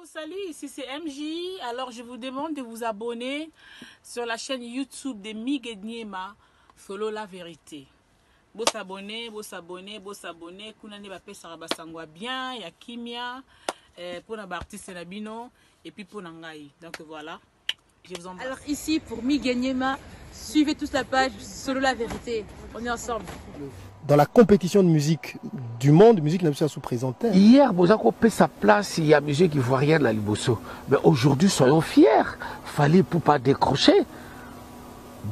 vous salue, ici c'est MJ. Alors je vous demande de vous abonner sur la chaîne YouTube de Miguel Niema, Solo la vérité. Vous s'abonner, vous s'abonner, vous s'abonner. Kunani bapé sarabasangwa bien, ya kimia, pour na artiste nabino et puis pour nangai. Donc voilà, je vous embrasse. Alors ici pour Miguel Niema, suivez tous la page Solo la vérité. On est ensemble. Dans la compétition de musique du monde, musique n'a pas sous présenté. Hier, Bozako paie sa place, il y a musique ivoirienne à Liboso. Mais aujourd'hui, soyons fiers. Fallait pour pas décrocher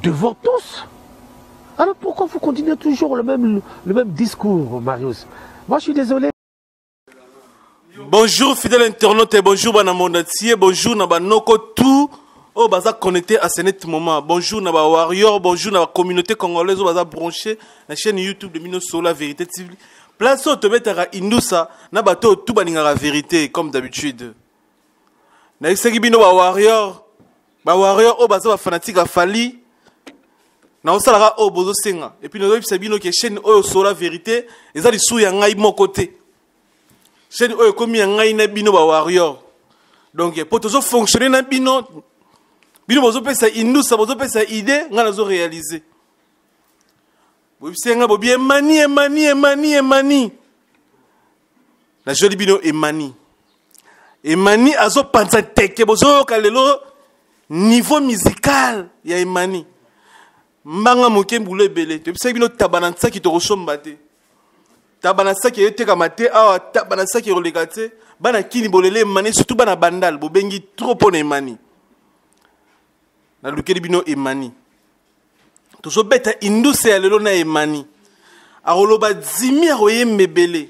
devant tous. Alors pourquoi vous continuez toujours le même discours, Marius? Moi, je suis désolé. Bonjour fidèles internautes et bonjour bana monde entier, bonjour na banoko tout. Oh baza connecté à ce net moment. Bonjour na ba warrior, bonjour na la communauté congolaise, oh baza branché la chaîne YouTube de Mino Solo la vérité TV. Place au tobetara indusa na bato tout baninga la vérité comme d'habitude. Na iseki bino ba warrior oh baza ba fanatique a fali. Na osala o bozo senga et puis nous obisa bino que chaîne o Solo la vérité ezali sou ya ngai mon côté. Chaîne o komi ya ngai na bino ba warrior. Donc pour toujours fonctionner na bino bino bozo pesa indusa bozo pesa idée nga nazo réaliser. Bo bisenga bo bien mani. Na joli bino emani azo panza teke bozo kalelo niveau musical ya emani. Mbanga moke mbule belé. To bisenga bino tabanansa ki to rosomba te. Tabanansa ki ete kamate awa tabanansa ki rolegate bana kini bolele emani surtout bana bandal bo bengi trop pona emani. Na lukeli bino emani tozo beta induse ya lelo na emani aroloba dimi aroye mbebele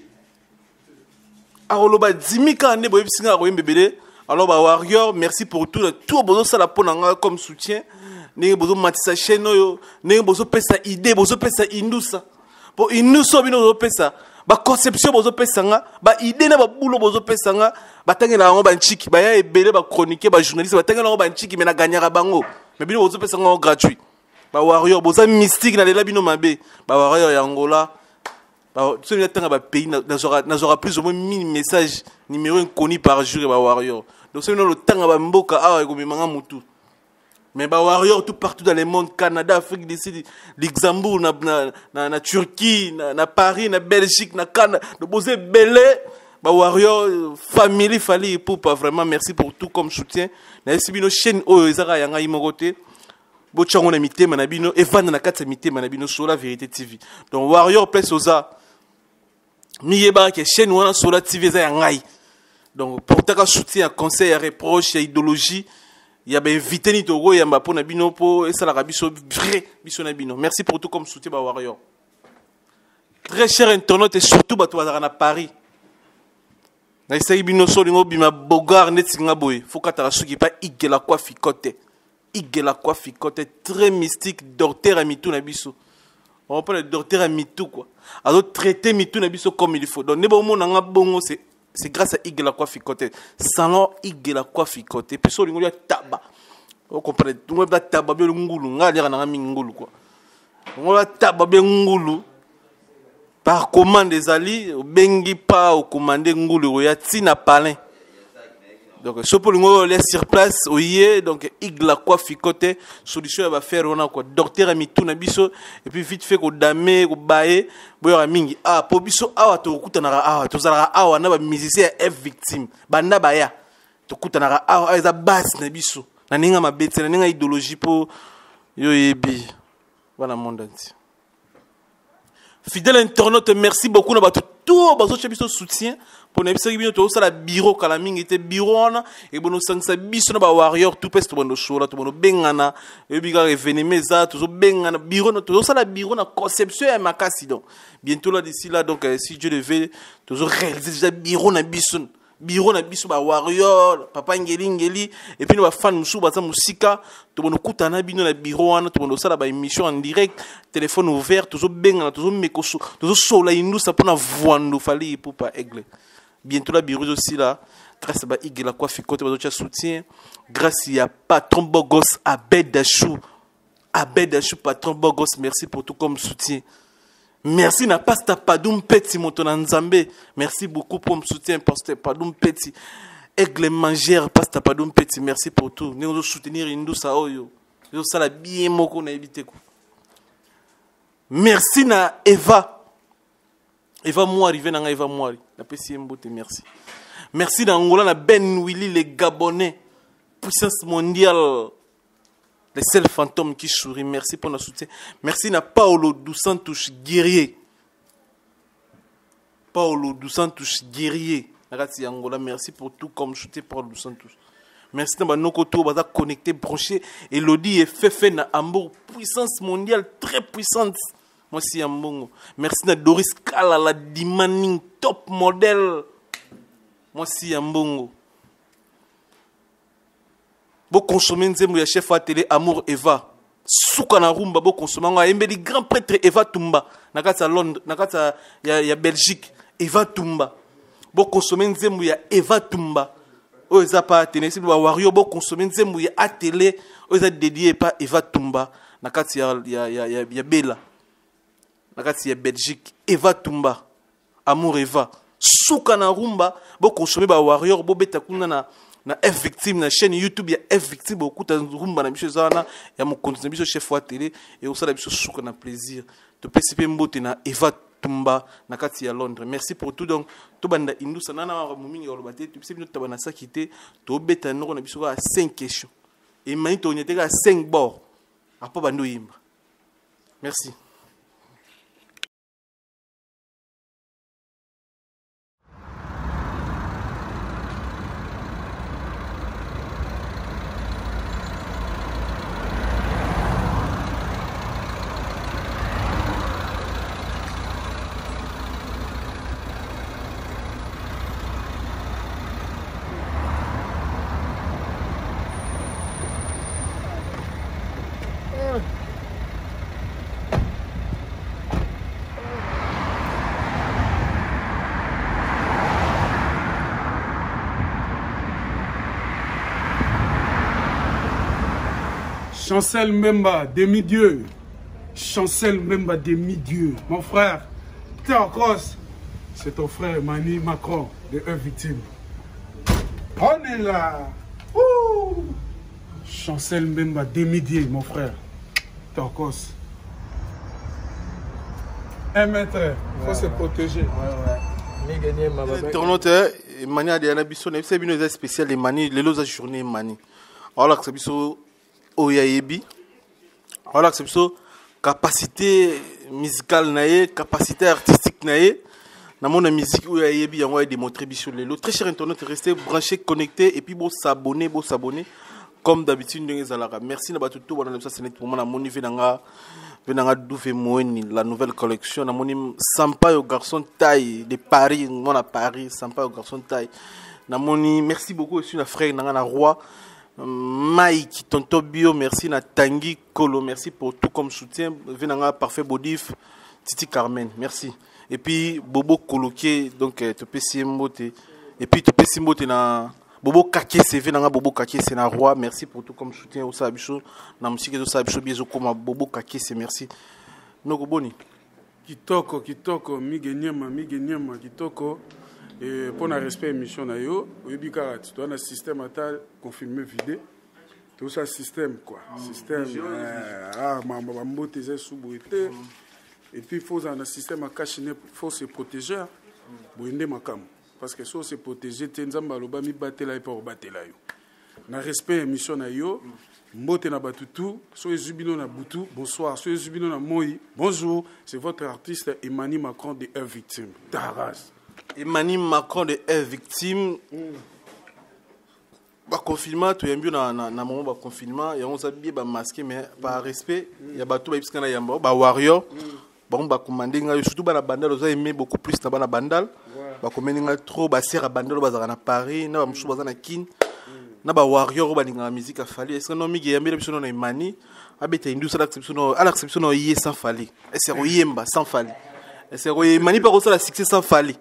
aroloba dimi ka ne boye bisinga aroye mbebele. Alors ba warrior merci pour tout bozo sala pona nga comme soutien ne bozo matisa chaîne oyo ne bozo pesa idée bozo pesa indusa po induso bino bozo pesa ba conception bozo pesa nga ba idée na ba boulot bozo pesa nga batangela ngo ba nchiki ba ya ebele ba chroniquer ba journaliste batangela ngo ba nchiki mais na gagnera bango mais bino bozo pesa nga gratuit ba warrior boza mystique na lela bino mabe ba warrior ya Angola ba so ni tanga ba pays n'aura plus ou moins 1000 messages numéro inconnu par jour ba warrior donc c'est le tanga ba mboka awa ko mimanga mutu mais ba warrior tout partout dans le monde, Canada, Afrique du Sud, Luxembourg, na Turquie, na Paris, na Belgique, na Canada, de poser belé, ba warrior family fali pour pas vraiment merci pour tout comme soutien. Na esibino chaîne o ezara yanga imogote. Bo chango na mitema na bino evanda na kati mitema na bino Solo la vérité TV. Donc warrior place oza miyeba ke chaîne wana Solo la TV za yangai. Donc pour ta soutien, conseil, reproche, idéologie il y a bien invité ni togo ya mbapo na bino po et ça la rabiso vrai biso na bino. Merci pour tout comme soutien ba warrior. Très cher internaute et surtout bato bazara na Paris. Na isaki bino solingo bima bogar netinga boy. Faut katara suki pa igela kwa fikote. Igela kwa fikote très mystique docteur à mitou na biso. On parle de docteur à mitou quoi. Alors traiter mitou na biso comme il faut. Donc nebo mo nga bongo c'est grâce à Igela Kwafi Kote. Salon Igela Kwafi Kote. Puis sur l'ingolo taba. Vous comprenez? Tout le monde taba bien ngulu. Nga lira na ngulu quoi. On va taba bien ngulu. Par commande des alliés, bengi pa au commandé ngulu ya tina palin. Donc ce pour l'ingolo laisse sur place oye donc Igela Kwafi Kote solution va faire on a quoi docteur a mis tout na biso et puis vite fait ko damé ko baé boyo mingi ah po biso awa to kutanaka awa to zala awa na ba musicien F victime banda baya to kutanaka awa eza basse na biso na ninga mabetse na ninga idéologie po yo yebi voilà monde entier. Fidèle internaute merci beaucoup na ba tout bazo biso soutien pour ne pas bien tout ça la bureau kala mingi était bureau na et bono sangsa biso na ba warrior tout peste bono shola to bono bengana et biga événement za tout bengana bureau na tout ça la bureau na conception et makasi donc bientôt là d'ici là donc si Dieu le veut toujours réaliser déjà bureau na biso ba warrior papa ngeli et puis nous ba fan musu ba za musika to bono kutana bino na bureau na to bono ça la ba émission en direct téléphone ouvert toujours bengana toujours mekoso toujours sola indu ça pour na voando fali pour pas aigle. Bientôt la bureau aussi là, grâce à Igela Kwafi Kote, votre soutien, grâce à Patron Bogos, Abed Dachou, Patron Bogos, merci pour tout comme soutien. Merci na Pasteur Padoum Petit Motonanzambe, merci beaucoup pour me soutien, Pasteur Padoum Petit. Aigle Mangère, Pasta Padum Petit, merci pour tout. Nous soutenir Indousa Oyo. Nous ça la bien moko na évité quoi. Merci na Eva. Eva Moari, venanga Eva Moari. La PC Mbote, merci. Merci na Angola na Ben Willy, les Gabonais. Puissance mondiale. Les seuls fantômes qui sourient. Merci pour notre soutien. Merci na Paolo Dos Santos Guerrier. Paolo Dos Santos Guerrier. Angola, merci pour tout comme soutien Paolo Dos Santos. Merci na Banoko to baza connecté, branché. Elodie et Fefe na Hambourg. Puissance mondiale très puissante. Moi si Ambongo. Merci na Doris Kala, la demanding top modèle. Moi si Ambongo. Bo consommer nzembo ya chef à télé Amour Eva. Souka na rumba bo consommer nga embeli grand prêtre Eva Tumba. Nakata Londres, nakata ya Belgique. Eva Tumba. Bo consommer nzembo ya Eva Tumba. O eza pa télé si ba wario bo consommer nzembo ya a télé. O eza dédié pa Eva Tumba. Nakati ya Bella. Nakati ya Belgique. Eva Tumba. Amour Eva. Souka na rumba bo consommer ba warrior bo beta kuna na F victime na chaîne YouTube ya F victime beaucoup ta rumba na biso zana ya mo contenu biso chef wa télé et au sala biso souka na plaisir to PCP mbote na Eva Tumba na kati ya Londres. Merci pour tout donc to banda indusa nana wa mumingi wa lobate to PCP to bana sakité to beta noko na biso à 5 questions et mani to nyete ka 5 bords apa bando yimba. Merci. Chancel Mbemba, demi-dieu. Chancel Mbemba, demi-dieu. Mon frère, t'es en crosse. C'est ton frère Mani Macron, de un victime. On est là. Ouh. Chancel Mbemba, demi-dieu, mon frère. T'es en crosse. Un mètre, il faut se protéger. Internaute, Mani a des ambitions, c'est une spéciale de Mani, les lots à journée Mani. Alors, c'est Oyayebi. Voilà, c'est une capacité musicale, capacité artistique. Dans mon musique, Oyayebi, on va démontrer sur les lots. Très cher internaute, restez branchés, connectés et puis vous s'abonner. Comme d'habitude, merci à tout le monde. C'est pour moi, la nouvelle collection. Sampa au garçon taille de Paris. Moi, à Paris, Sampa au garçon taille. Merci beaucoup aussi à frère Nangana Roi. Mike, Tonto Bio, merci na Tanguy Kolo, merci pour tout comme soutien. Venanga Parfait Bodif, Titi Carmen, merci. Et puis Bobo Koloké, donc Topé Simbote. Et puis Topé Simbote na Bobo Kake, c'est Venanga Bobo Kake, c'est na Roi, merci pour tout comme soutien. Au Sabicho, na musique de Sabicho, bien comme Bobo Kake, c'est merci. Noko Boni. Kitoko, Migenyama, Kitoko. Et pour le respect de l'émission, tu as un système à confirmer vidé. Tout ça, système quoi. Système. Et puis, il faut un système à cacher, il faut se protéger. Parce que si on se protège, tu as un battre là et pas battre là. Dans le respect de l'émission, Mbote na Batutu, soyez Zubino na Boutou, bonsoir, soyez Zubino na Moi, bonjour, c'est votre artiste Emmanuel Macron de un victime. Taras. Emmanuel Macron de un victime. Confinement, tu as bien dans moment confinement, il y a un bien masqué, mais par respect, il y a bateau parce qu'il y a un warrior. Bon, bah commander, surtout dans la bandale, vous avez aimé beaucoup plus dans la bandale. Bah commander trop, bah serre à bandale, bah à Paris, na bah mchou bah na kin. Na ba warrior ba ninga musique a fallu est-ce que non migi yambira biso na imani abeta industrie l'acception à l'acception yé sans fallu est-ce que yemba sans fallu est-ce que imani pas ça la succès sans fallu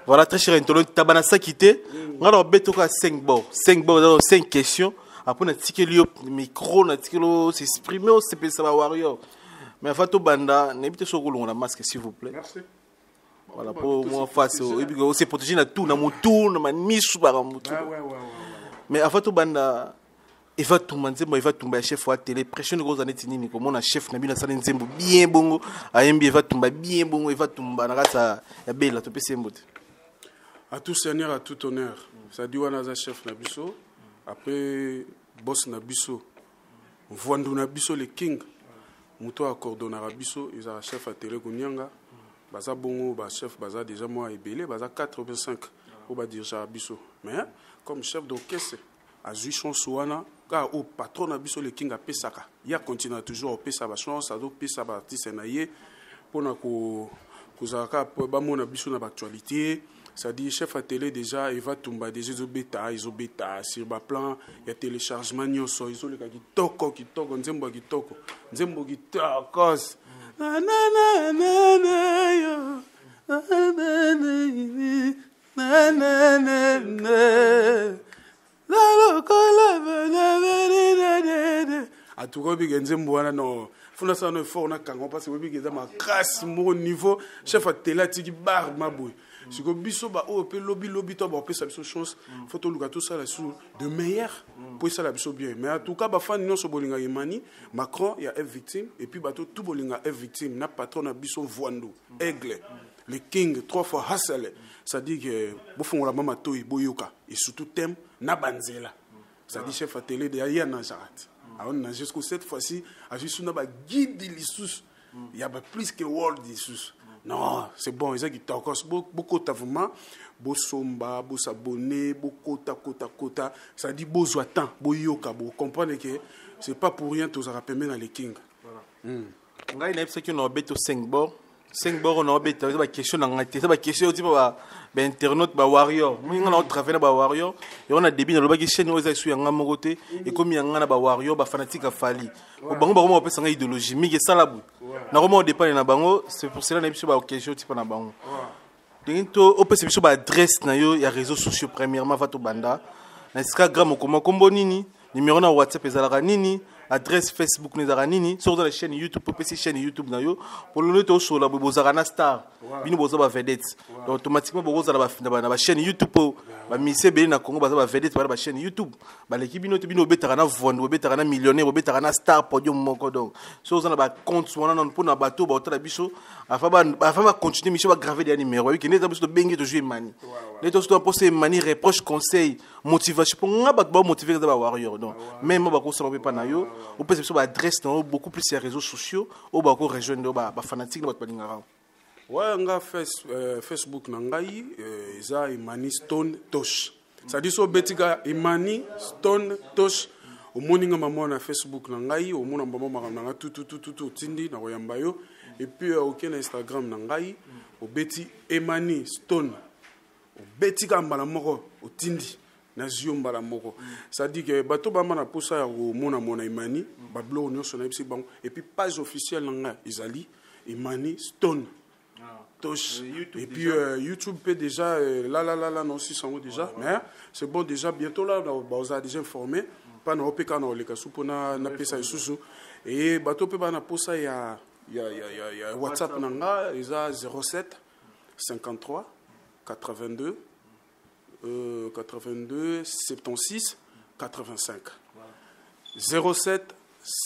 voilà très cher internaute tabana ça quitter ngalo beto ka 5 bords 5 questions après na tikeli micro na tikelo s'exprimer c'est ça ba warrior mais fato banda n'habitez sur roulement la masque s'il vous plaît merci voilà pour moi face et puis on s'est protégé na tout na mon tour na misu ba mutu mais avant tout banda Eva Toumba nzembo Eva Toumba chef wa télé pression gros aneti nini comme on chef na bina sala nzembo bien bongo ayembi Eva Toumba bien bongo Eva Toumba na kasa ya bela to pese mbote à tout seigneur à tout honneur ça dit wana za chef na biso après boss na biso Vwandu na biso le king muto a coordonnera biso ils a chef à télé kunyanga baza bongo ba chef baza déjà moi ebelé baza 4 ou 5 ou ba dirija biso mais comme chef d'orchestre a zui chance wana car au patron na biso le king a pesaka ya continue toujours au pesa ba chance a do pesa ba artiste na ye pona ko kozaka ba mona biso na actualité ça dit chef à télé déjà Eva Toumba déjà ils ont bêta sur ba plan il y a téléchargement nyonso ils ont le kitoko nzembo kitoko na na na na na yo na na na na a tout cas bien nzembo wana no funa ça no fort na kango parce que oui bien ma crasse mon niveau chef à télé tiki bar maboy si ko biso ba o pe lobby to ba pe ça biso chance photo luka tout ça là sur de meilleur pour ça la biso bien mais en tout cas ba fan non so bolinga imani Macron il y a une victime et puis ba tout bolinga est victime na patron na biso Vwandu aigle le king 3 fois hustle ça dit que bofongola mama toyi boyoka et surtout thème na banzela ça dit chef à télé de ya na jarat on a jusqu'au cette fois-ci a juste na ba guide l'issous il y a plus que world l'issous non c'est bon ils ont qui encore beaucoup vraiment beau somba beau s'abonner beau kota ça dit beau zoatan beau yoka beau comprendre que c'est pas pour rien tous rappelés dans les king ngai na epse ki no beto 5 bords on a beto ça ba question na ngati ça ba question tipo ba internaute ba warrior moi ngana travailler ba warrior et on a débit na loba ki chaîne oza su yanga mokote et comme yanga na ba warrior ba fanatique a fali o bango ba ko pesa nga idéologie mi ke salabu na ko mo dépend na bango c'est pour cela na biso ba question tipo na bango dinto o pesa biso ba adresse na yo ya réseaux sociaux premièrement va to banda na Instagram ko kombo nini numéro na WhatsApp ezalaka nini adresse Facebook nezaka nini sur la chaîne YouTube pour passer chaîne YouTube na yo pour le noter sur la bozaka na star bino boza ba vedette automatiquement boza na ba chaîne YouTube ba mise beli na Congo baza ba vedette ba chaîne YouTube ba l'équipe bino betaka na Vwandu betaka na millionnaire betaka na star podium moko donc sur na ba compte wana non pour na bateau ba otala biso afa ba continuer mission ba graver des numéros oui que neta biso bengi to jouer mani neta to poser mani reproche conseil motivation pour nga ba motiver ba warrior donc même ba ko ça pas na yo ou peut être adresse dans beaucoup plus les réseaux sociaux ou ba ko rejoindre ba fanatique na ba balingara ouais nga Facebook na ngai eza Imani Stone Tosh ça dit so betika Imani Stone Tosh au moninga mama na Facebook na ngai au mona mama na tout tindi na koyamba yo et puis aucun Instagram na ngai au beti Imani Stone au betika mbala moko au tindi na mbala moko ça dit que bato ba mana posa ya mona Imani ba blog nyonso na bisi bango et puis page officielle na ngai izali Imani Stone Tosh. Et puis YouTube peut déjà là non si sont déjà mais c'est bon déjà bientôt là on a déjà informé pas na OPK na oleka supona na pesa isusu et bato peut ba na posa ya WhatsApp nanga isa 07 53 82 76 85 07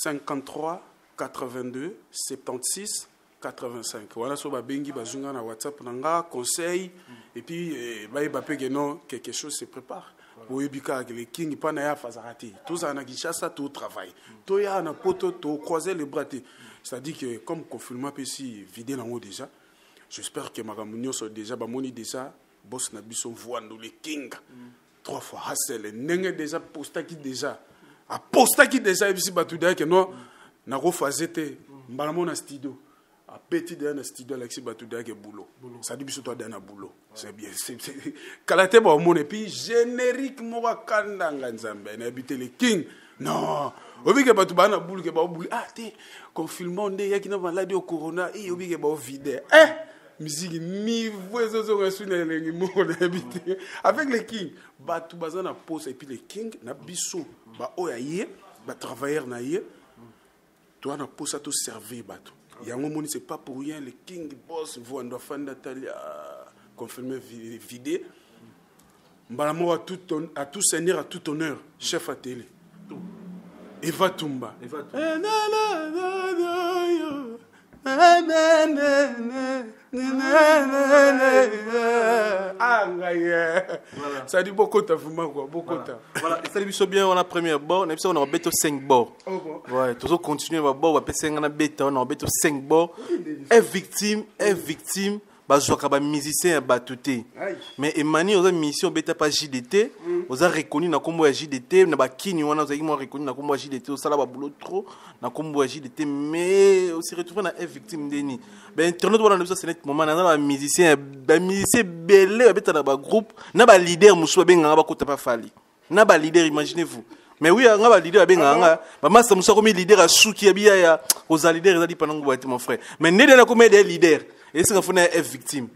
53 82 76 85 voilà so ba bengi bazunga na WhatsApp nanga conseil et puis ba pe que non quelque chose se prépare pour ebika que les king pas na ya fazarati tous en Kinshasa tout travail to ya na poto to croiser les bras c'est à dire que comme confinement peut si vider là déjà j'espère que magamunyo so déjà ba moni déjà boss na biso Vwandu les king 3 fois hustle nenge déjà posta qui déjà ici batuda que non na refazete mbalamo na studio a petit dans studio Alexis Batuda que boulot ça dit biso toi dans boulot c'est bien c'est kalate ba mon et puis générique mo kanda nganzambe na habiter les king non obi ke batu bana boulot ke ba boulot ah te confinement ndé yakina malade au corona et obi ke ba vide musique mi voizo zo resuna lengi mo na habiter avec les king batu bazana pose et puis les king na biso ba oyaye ba travailleur na ye toi na pose à tout servir batu yango moni c'est pas pour rien le king boss voando fanda talia confirmé vidé mbalamo à tout seigneur à tout honneur chef à télé Eva Tumba ça dit beaucoup ta fuma quoi beaucoup ta voilà ça dit bien on a première bord on a beto 5 bords ouais toujours continuer va bord va passer on a beto 5 bords est victime bazwaka ba musicien ba tuté mais Emani oza mission beta pas JDT oza reconnu na kombo ya JDT na ba kini wana oza mo reconnu na kombo ya JDT osala ba boulot trop na kombo ya JDT mais aussi retrouver na victime deni ben internet wana ça c'est moment na ba musicien belé beta na ba groupe na ba leader musu benga ba kota pa fali na ba leader imaginez-vous mais oui nga ba leader benga nga ba massa musu comme leader a souki ya biya ya oza leader ezali panango ba mon frère mais ne na comme des leader et c'est qu'on est victime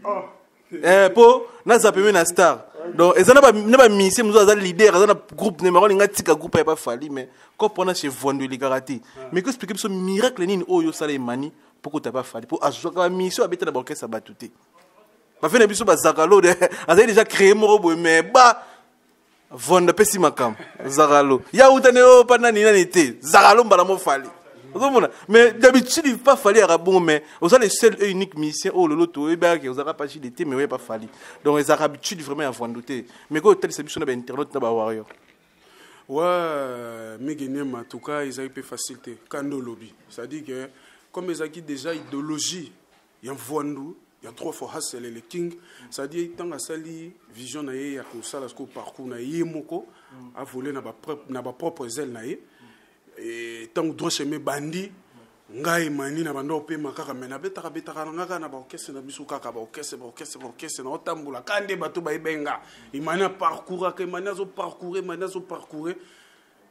pour na zapeme na star donc ezana ba mission muzo za leader ezana groupe numéro linga tika groupe pas fali mais quand on a chez Vondo les garanties mais que expliquer ce miracle nini oyo sala Emani pour que tu pas fali pour ajoka ba mission abeta na orchestre batuté ba fait na biso ba zakalo de azali déjà créé morobo mais ba Vondo pesi makam zakalo ya utane o pana nina nité zakalo mbala mo fali. Mais d'habitude, il ne pas fallu à bon, mais vous avez le seul et unique mission. Oh, le loto, vous n'avez pas JDT, mais vous n'avez pas fallu. Donc, ils ont l'habitude vraiment à vendre. Mais quand vous avez une internet, vous avez warrior. Ouais, mais en tout cas, ils ont eu facilité. Quand nous lobby, c'est-à-dire que, comme ils ont déjà idéologie, il y a un Voandou, il y a 3 fois Hassel le King, c'est-à-dire que tant que ça, vision, il y a un parcours, il y a un voler dans ma propre zèle. Et tant que droit chemin bandi ngai Emani na bando pe makaka mena betaka ngaka na ba orchestre na biso kaka ba orchestre na otambula kande bato ba ibenga Emani parcours ka Emani zo parcourir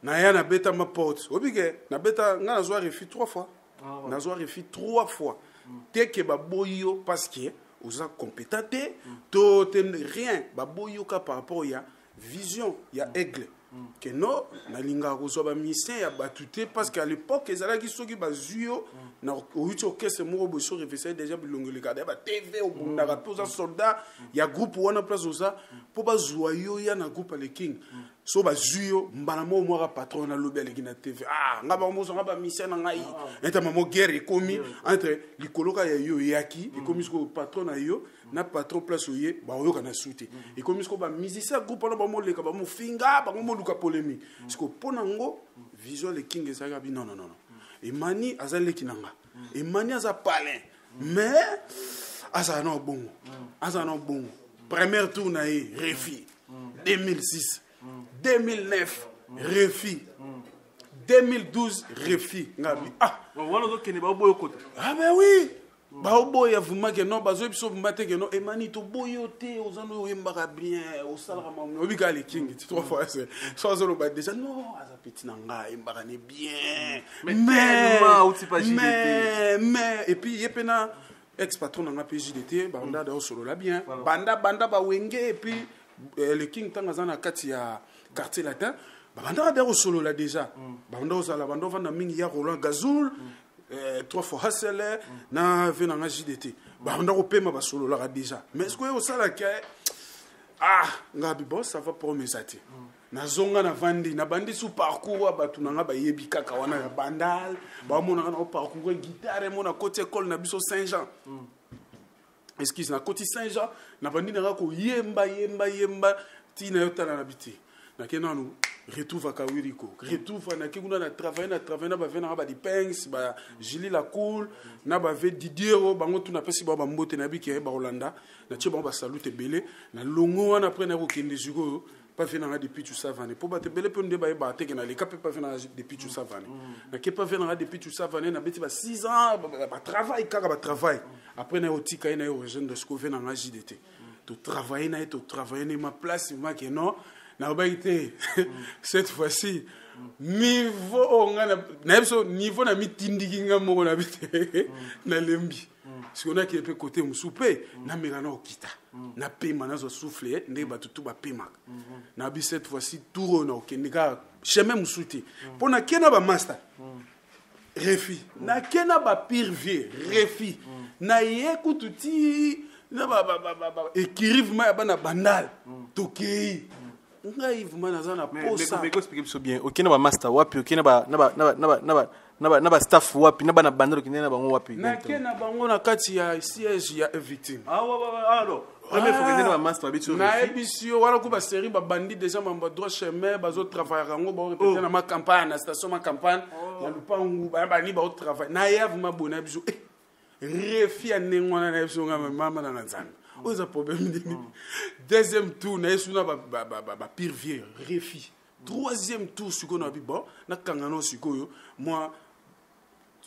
na ya na beta ma porte obige na beta nga na zo refi 3 fois na zo refi 3 fois teke ba boyo parce que oza compétent to rien ba boyo ka par rapport ya vision ya aigle que non na linga ko ba mission ya batuté parce qu'à l'époque ezala ki soki ba zuyo na oito orchestre moko bo so référé déjà bilongo le cadre ba TV au bunda ka posa soldat ya groupe wana place oza po ba zuyo ya na groupe le king so ba zuyo mbana mo ka patron na lobby le na TV nga ba mo so nga ba mission na ngai eta mamo guerre komi entre likoloka ya yo yaki et komi ko patron na yo na patron place oye ba oyo kana souté et komi ko ba musicien groupe na ba mo leka ba mo finga ba mo luka polémique parce que ponango vision le king ezaka bi non Emani azali kinanga Emani aza palin mais azana bongo premier tour na refi 2006 2009 refi 2012 refi ngabi wala zo kene ba boyo kota ben oui ba boya vuma ke non bazo biso mbate ke non Emani to boyote ozano oyembaka bien osalaka mamu obika le king 3 fois c'est soit zo ba déjà non aza petit nanga embaka ne bien mais et puis yepena ex patron nanga PJDT ba onda da solo la bien banda ba wenge et puis le king tanga zana kati ya quartier latin ba banda da solo la déjà ba onda osala banda vanda mingi ya Roland Gazoul 3 fois Hassel na vena nga JDT ba onda ko pema ba solo la déjà mais est-ce que au sala ke ngabi boss ça va pour mes atis na zonga na vandi na bandi sous parcours abatu na nga ba yebi kaka wana ya bandal ba mona na parcours guitare mona côté école na biso Saint-Jean excuse na côté Saint-Jean na bandi na ko yemba tina yotana na biti na kenanu retrouve à Kawiriko retrouve na kiguna na travailler na ba vena ba di pengs ba Julie la cool na ba ve Didier bango tuna pesi ba mbote na biki ba Holanda na tche ba salute belé na longo wana après na ko kende jugo pas venir depuis tout ça vanne pour battre belé pende ba ba te na le cap pas venir depuis tout ça vanne na ke pas venir depuis tout ça vanne na beti ba 6 ans ba travail kaka ba travail après na otika na origine de ce ko venir na JDT to travailler na ma place moi que non na ba été cette fois-ci niveau niveau na mitindiki nga moko na bite na lembi si on a qui peut côté musupe na mekana okita na pema na zo souffler ndé ba tutu ba pema na bi cette fois-ci tour na okendika chemin musuti pona kena ba master refi na kena ba pire vieux refi na ye kututi na ba écrive ma bana bandal tokei ngai vuma na zana posa mais expliquer biso bien okena ba master wapi okena ba na ba staff wapi na ba na bandalo kinena bango wapi na kena bango na kati ya siège ya victime alors première fois que na master biso na ebisio wala ku ba série ba bandi déjà mamba droit chemin bazo travailler rango ba répéter na ma campagne na station ma campagne na lupangu ba ni ba travailler na ya vuma bona biso refi ya nengwana na biso nga mama na nzana oza problème nini deuxième tour na yesu na ba pire vieux refi troisième tour siko na bibo na kangano siko moi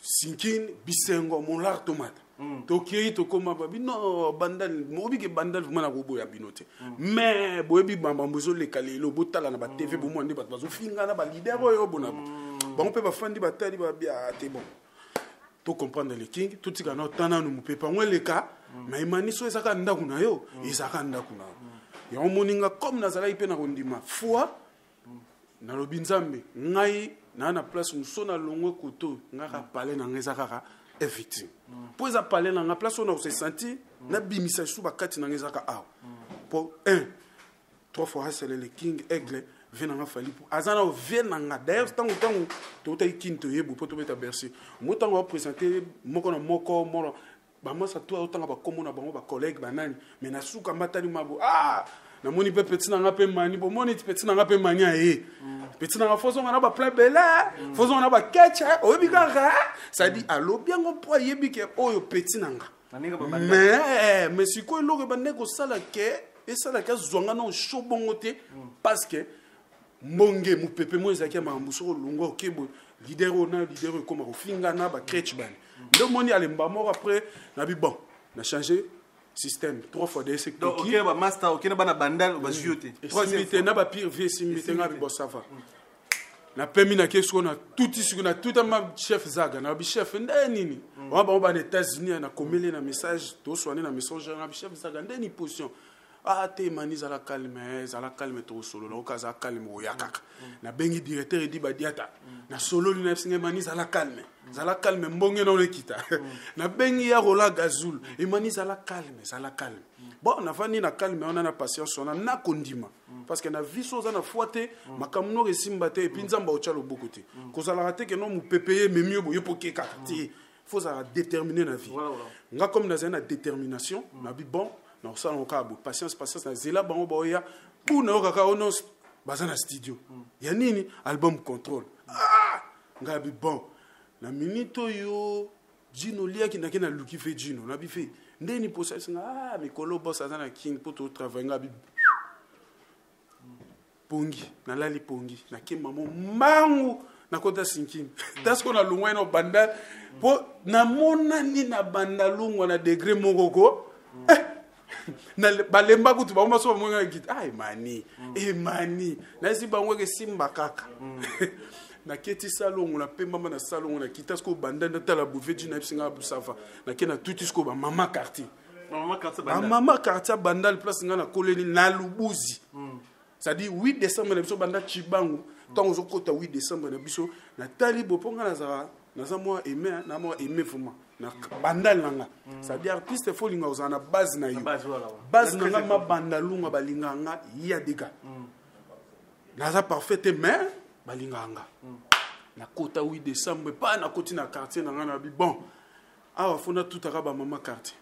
sinkin bisengo mon lar tomate tokei tokoma babi no bandal mobi ke bandal vuma na kobo ya binote mais boyebi bamba mbozo le kalelo botala na ba TV bo mo ndi bato bazo finga na ba leader oyo bona bango pe ba fandi batali ba bia te bon to comprendre le king tout tika no tana no mupepa ngwele ka mais imaniso ezaka ndaku na yo ezaka ndaku na yo ya moninga comme nazala ipe na kondima foi na lobi nzambe ngai na place musona longwe koto ngaka pale na ngeza kaka victime po eza pale na nga place on se senti na bimisa sou bakati na ngeza ka aw pour 1 3 fois c'est le king aigle vient nga fali pour azana vient nga d'ailleurs tango to ta kinto yebo poto beta bercy motango va présenter moko na moko moro ba masa to otanga ba komo na bango ba collègue banani mais na suka matani mabo na moni pe petit na nga pe mani bo moni petit na nga pe mani aye petit na nga foso na ba plein bela foso na ba ketcha o bikanga ça dit allo bien on po yebi ke oyo petit na nga mais siko eloko ba neko sala ke et sala ka zwanga no shobongote parce que monge mu pepe mo ezaki mambu so lungo kebo leader ona leader comme ko finga na ba crèche ban le moni ale mbamo après na bi bon na changer système 3 fois des secteurs donc OK ba master OK na bana bandal ba jioté troisième na ba pire vie simité nga bi bo safa na pemi na kesko na tuti siku na tuta ma chef zaga na bi chef ndeni on ba na États-Unis na komele na message to soane na messenger na bi chef zaga ndeni position te maniza la calme to solo la okaza calme o yakaka na bengi directeur di badiata na solo li na singe maniza la calme mbonge na lekita na bengi ya rola gazul e maniza la calme bon na fani na calme on a na patience on a na kondima parce que na viso za na foite makamno resimba te puis nzamba o chalo bokote ko za la rate que non mu pepeye memio bo yopoke kakati faut ça déterminer na vie nga comme na zena détermination na bi bon non ça on a patience na zela bango boya pour na okaka ono bazana studio ya nini album contrôle ngabi bon na minito yo Gino lia ki na luki fe Gino na bi fe ndeni posa singa mikolo boss azana king pour tout travail ngabi pongi na lali pongi na kema mo mangu na kota sinkin das ko na lungwa no banda po na mona ni na banda lungwa na degré moko na balemba kutu ba maso mwenga git mani mani na si bango ke simba kaka na keti salongo na pemba na salongo na kitasko banda na tala bouveji na singa busafa na kena tutisko ba mama quartier banda place nga na koleni na lubuzi ça dit 8 décembre na biso banda chibangu tant zo kota 8 décembre na biso na tali boponga na za moi aimer na moi aimer vraiment na bandal nanga ça dit artiste faut linga uzana base na yo base nanga ma bandalunga balinganga ya dega na za parfait mais balinganga na kota 8 décembre pas na koti na quartier nanga na bi bon awa fona tout aka ba mama quartier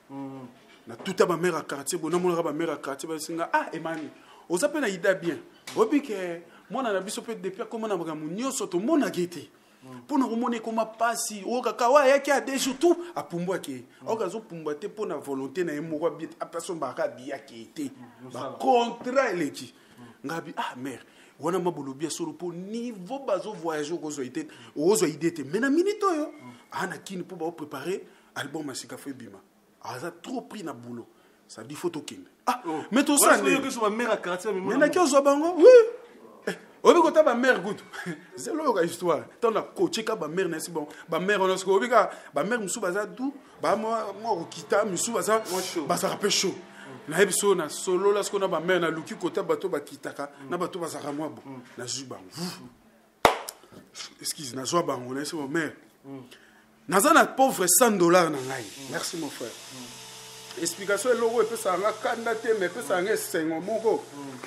na tout ba mère quartier bona mona ba mère quartier ba singa emani oza pe na ida bien obi ke mona na biso pe depuis comment na magamu nyoso to mona gete pour nous remonter comme passi o kakawa yake a déjà tout a pumbwa ke o kazo pumbwa te pour na volonté na emoko bien a personne ba ka dia ke te ba contrat eleki ngabi mère wana mabolobi solo pour niveau bazo voyager ko zo ite o zo idete mais na minito yo ana kini pour ba préparer album masika fo bima aza trop pris na boulot ça dit photo king mais tout ça que sur ma mère à quartier mais na ki zo bango oui obi kota ba mère good c'est l'autre histoire tant la coaché ka ba mère nesi bon ba mère on sko obi ka ba mère musu baza du ba moi okita musu baza ça rappelle chaud na ebiso na solo la sko na ba mère na luki kota bato ba kitaka na bato ba zaka moi bon na juba excuse na zo bango na c'est bon mère naza na pauvre $100 na ngai. Merci mon frère. Explication eloko epesa nga kanda te mais epesa nga esengo moko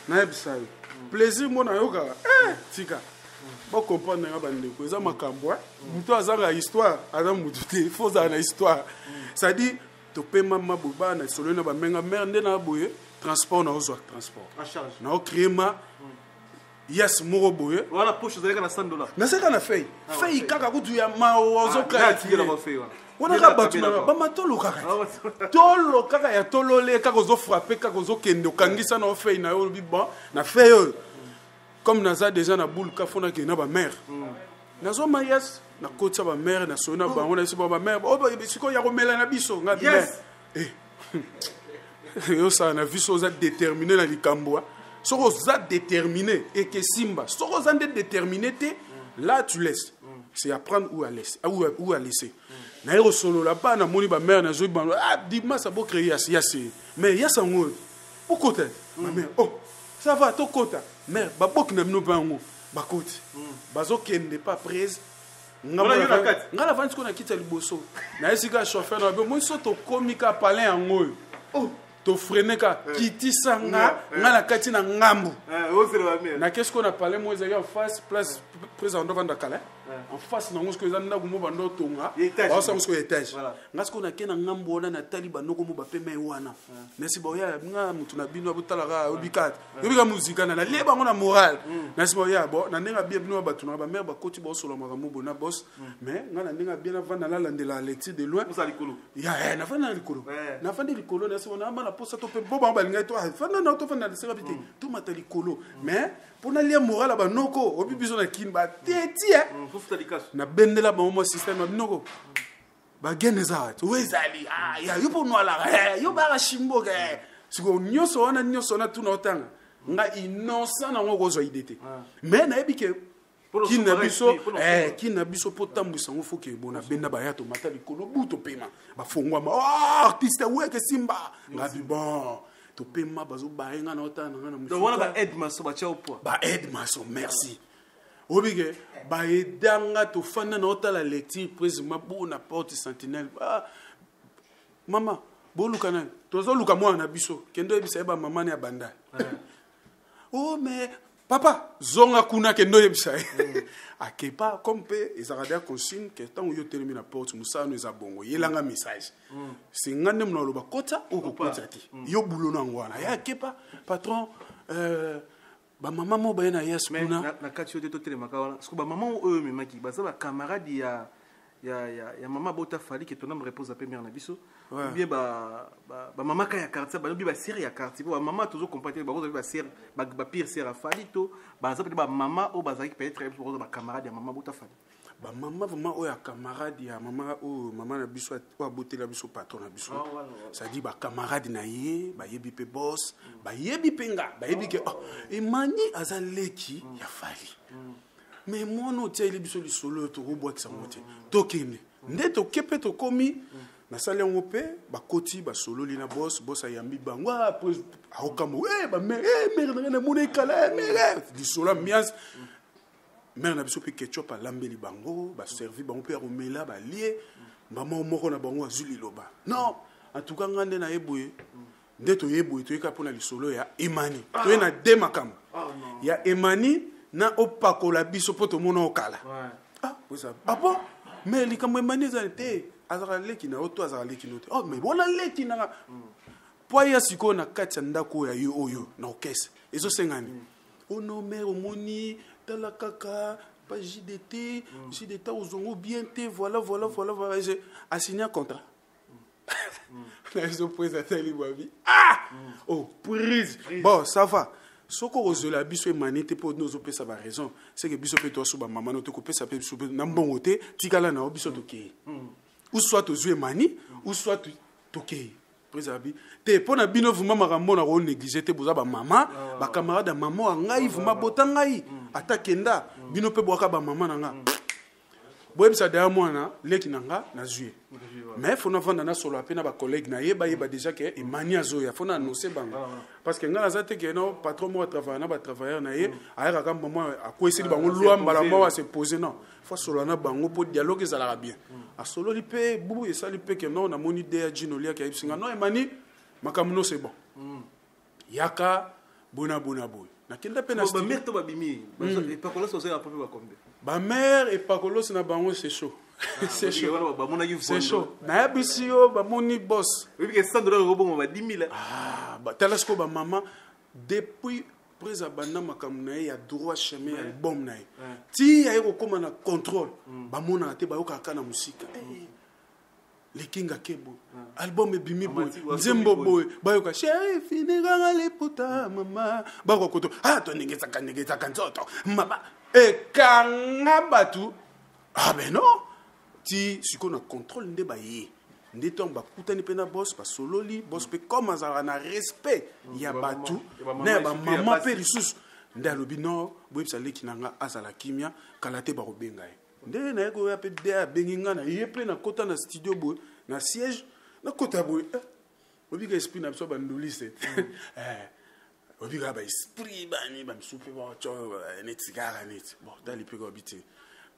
nayebisa yo plaisir mona yoka tika ba comprendre nga bandeko eza makambo mutu azanga histoire aza mutu te faut za na histoire ça dit to pema mabuba na solo na ba menga merde na boye transport na ozwa transport en charge na o créer yes moko boye voilà poche zaleka na $100 na seka na fei fei kaka kutu ya maozo kaka tiki na fei wana ka batu na ba matolo kaka tolo kaka ya tolole kaka ozo frapper kaka ozo kende okangisa na fei na yo bi bon na fei comme naza déjà na boule ka fona ke na ba mère nazo mayas na kotsa ba mère na sona bango na sibo ba mère o ba siko ya komela na biso nga bi yo ça na viso za déterminé na likambo soko za déterminé et que simba soko za déterminé te là tu laisses c'est apprendre où à laisser où à laisser na ero solo la ba na moni ba mère na zo ba dima ça beau créer yasi mais yasa ngo pourquoi ma mère oh ça va to kota mère ba bok na mino bango ba koti bazo kende pas prise ngala vandi ko na kita liboso na esika chauffeur na be mo so to komika palais yango oh to freiner ka kitisa nga ngala kati na ngambu na qu'est-ce qu'on a parlé moi ezali en face place président vanda kala en face na ngosko ezanda gumo bando tonga ba sa ngosko étage ngasko na kena ngambu ona na taliba noko mo ba pema wana nesi boya nga mutu na bino abutala ka obikat yobika muzika na leba ngona moral nesi boya bo na nenga bia bino ba tuna ba mère ba koti bo solo maka mo bona boss mais nga na nenga bia na vanda la landela lecture de loin ça likolo ya na vanda likolo na vanda likolo nesi bona na posa to pe bo ba balinga to vanda na to vanda de sera bité to mata likolo mais pour na lia moral ba noko obi biso na kimba teti na bendela ba mo système binoko ba geneza wezali ya yupo nwala yo ba shimbo ke siko nyoso na tuna otanga nga innocent na ngoko zo idete mais na ebike kina biso potambwisa ngo foke bona benda ba ya to mata likolo buto pema ba fongwa artiste weke simba ngabi bon to pema bazo ba nga na otanga nga na musu donc wana ba aide maso ba chao po ba aide maso merci obige ba edanga to fanda na otala lecture prise mabona porte sentinelle mama boluka na tozo luka mwana na biso kendo ebisa ba mama ne abanda oh mais papa zonga kuna kendo ebisa akepa comme pe ezarada consigne que tant yo termine na porte musano ezabongo yelanga message singane mna loba kota okokota ti yo bulono ngwana ya kepa patron ba mama mo ba na yes kuna na kati yo to telemaka wana parce que ba mama eux memaki baza ba camarade ya mama bota fali que ton homme repose à première na biso ou bien ba mama ka ya quartier ba bi ba série ya quartier ba mama toujours compatir ba ba série ba pire série à fali to ba za ba mama o ba za qui peut être ba camarade ya mama bota fali ba mama vraiment o ya camarade ya mama o mama na biso o boté la biso patron na biso ça dit ba camarade na ye ba yebi pe boss ba yebi penga ba yebi ke emani azaleki ya fali mais moi no tie biso li solo to robwa ki samote to kene nde to kepe to komi na sale ngope ba koti ba solo li na boss ayambi bango après akamo ba mère na mona kala mère li solo mias mère na biso pe ketchup alambeli bango ba servi bango pe romela ba lié maman moko na bango azuli loba non en tout cas ngande na yeboye nde to yeboye to yeka pona li solo ya emani to na demakam ya emani na opakola biso poto mona okala poza bon mais likambo emaniza te azaka leki na oto azaka leki note mais bona leki na poya siko na kati ndako ya yo oyo na okese ezo sengani ono mère omoni tala kaka pas JDT JDT ozongo bien te voilà j'ai assigné un contrat na ezo présenter li babi prise bon ça va soko ozola biso emanite po nozo pesa ba raison c'est que biso pe to so ba mama no to ko pesa pe biso na mbongo te tikala na biso to ke ou soit to zwe mani ou soit to ke présabi te pona bino vuma makambo na ko négliger te boza ba mama ba camarade mama ngai vuma bota ngai atakenda bino pe boaka ba mama na nga boyem ça derrière moi na leki nanga na juillet mais faut na vendre na solo apena ba collègue na yeba déjà que e mani azoya faut na annoncer bango parce que ngala za te que non patron moi travailler na ba travailleur na ye ayaka kamba moi akwesi bango loi mbala moi se poser non faut solo na bango pour dialogue ça la bien a solo li pe bubu et ça li pe que non na moni idée Gino lia ki singa non e mani makamuno c'est bon yaka bona boy na kenda pe na ba mère to ba bimi et pas colo ça a pas ba combien ba mère et pas colo c'est na bango c'est chaud c'est chaud c'est chaud na bisio ba moni boss oui que $100 robon ba 10 000 ah ba telasko ba maman depuis presa banda makamuna ya droit chemin ya album na ti ya ko koma na contrôle ba mona te ba yoka kana musika les kinga kebo album bimi boy nzembo boy ba yoka chéri finira les puta mama ba ko koto ah to ningeza kanzoto mama e kanga batu ah ben non ti siko na contrôle nde ba ye nde ton ba kutani pena boss ba sololi boss pe comme azala na respect ya batu na ba maman pe lisusu nde alobi no boyebisa leki nanga azala kimia kala te ba kobenga ye nde na ye koya pe de abengi nga na ye mpe na kota na studio boy na siège na kota boy obika esprit na biso bandolise obika ba esprit bani bamisupe baco neti kaka neti bon tali mpe kobi te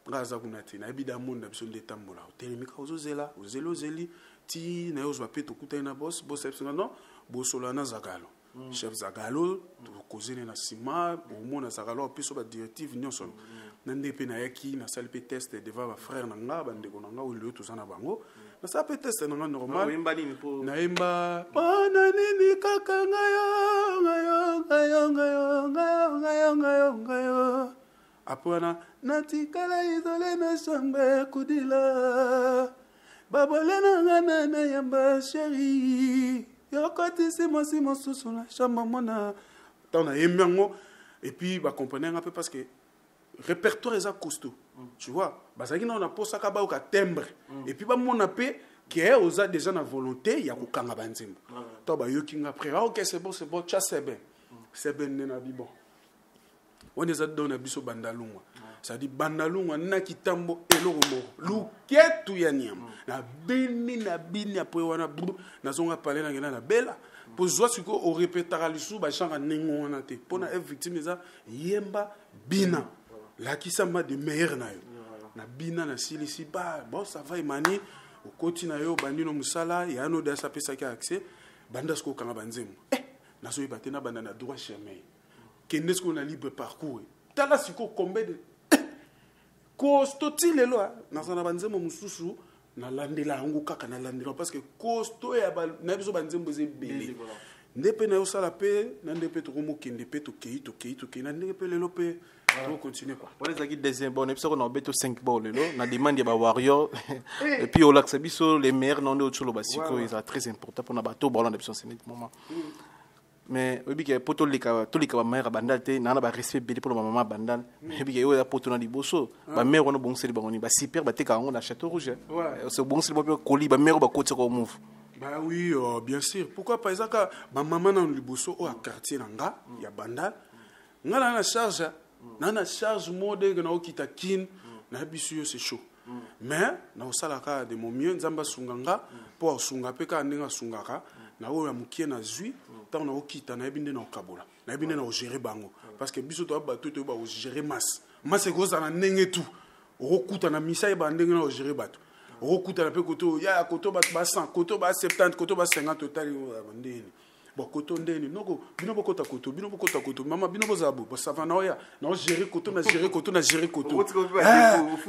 nga aza kuna te nayebi da monde na biso nde etambola otelemika ozozela ozeli ti na ye ozwa mpe tokutani na boss ebisinga non bosola na zakalo chef zakalo tokozene na nsima omona zakalo apeso badirective nyonso na nde mpe nayaki nasali mpe test devant bafrère na nga bandeko na nga oyo toza na bango nasala mpe test na nga normal nayemba mpona nini kaka ngayo apona natikala izole na chambre kudila babole na nga na yamba chéri yokotisi mosi mosusu na chambre mona tant nayembi yango et puis bacomprenait un peu parce que répertoire est costaud tu vois bazaki na on a posaka ba ka timbre et puis ba mona pe que oza déjà na volonté ya kokanga banzembo to ba yoki après OK c'est bon tcha c'est ben na bibon on est dans na biso bandalungwa ça dit bandalungwa na kitambo eloko moko luketu ya niam na bini après wana na zonga parler na bela pour jouer sur ko au répétera lisu ba changa ningo wana te pona victime za yemba bina la qui ça m'a de meilleur na yo na bina na silisi ba bon ça va imani au koti na yo bandino musala ya no da sa pesa ki accès bandas ko kanga banzemo na so ibate na banda na droit chemin kende ce qu'on a libre parcours tala siko combien de costo lelo na sana banzemo mususu na landela yango kaka na landela parce que costo ya na biso banzembo ze belé ndepe na yo sala pe na ndepe to komo kende pe to kei na ndepe lelo pe on continue quoi on est deuxième bon episode on a beto 5 ball lelo na demande ya ba warrior et puis au lac biso les meilleurs non de cholo basiko ils sont très important pour na bato ballon d'option c'est moment mais obi ke poto lika ba mère bandal te na ba respect belé pour ma maman bandal mais bi ke yo ya poto na liboso ba mère on bon seli ba ngoni ba super ba te ka on na Château Rouge c'est bon seli ba koli ba mère ba côté ko move bah oui bien sûr pourquoi pas ezaka ba maman na liboso au quartier nanga ya bandal ngala na charge mode na okita kin na bisu c'est chaud mais na osalaka de mon mieux nzamba sunganga pour sunga pe ka ndinga sungaka na o ya mukie na zui tant na okita na ebinde na okabola na ebinde na gérer bango parce que biso to ba to ba gérer masse ko za na ndenge tout okuta na misa ba ndenge na gérer bato okuta na pe koto ya koto ba 100 koto ba 70 koto ba 50 total ndeni bon koto ndeni noko bino bokota koto mama bino bozabo bo savana oya na gérer koto na gérer koto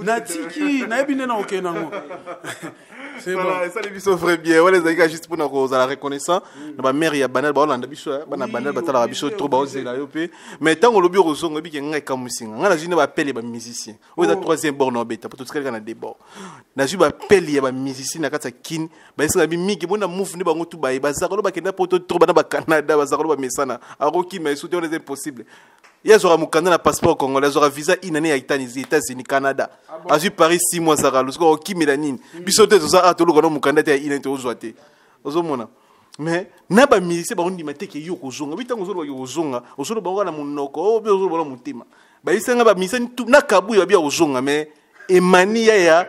na tiki na ebinde na okena ngo c'est voilà ça les biso frère bien ouais les gars juste pour na ko la reconnaissant na ba mère ya banal ba olanda biso ba na banal batala biso trop ba ozela yo pe mais tant lobi rozongo bi ke ngai kamusinga ngala jine ba pele ba musicien o za troisième bord na beta pour tout ce qu'il y a na des bords na ju ba pele ya ba musicien na kata kin ba singa bi miki bona move ni bango tu ba zakolo ba kenda poto trop ba na ba Canada ba zakolo ba mesana aroki mais soutien on est impossible. Il y a un Canada passeport congolais, il y a un visa inane à États-Unis, Canada. À Paris 6 mois ça râle, parce que qui mélanine. Bisoté tout ça à tout le monde Canada inane au zoaté. Ozomona. Mais na ba milise ba ndi mateke yo kozonga. Bitango zo yo kozonga, osolo ba ngana munoko, obi osolo ba mutima. Ba isenga ba misani tu na kabu ya bia ozonga mais Emani ya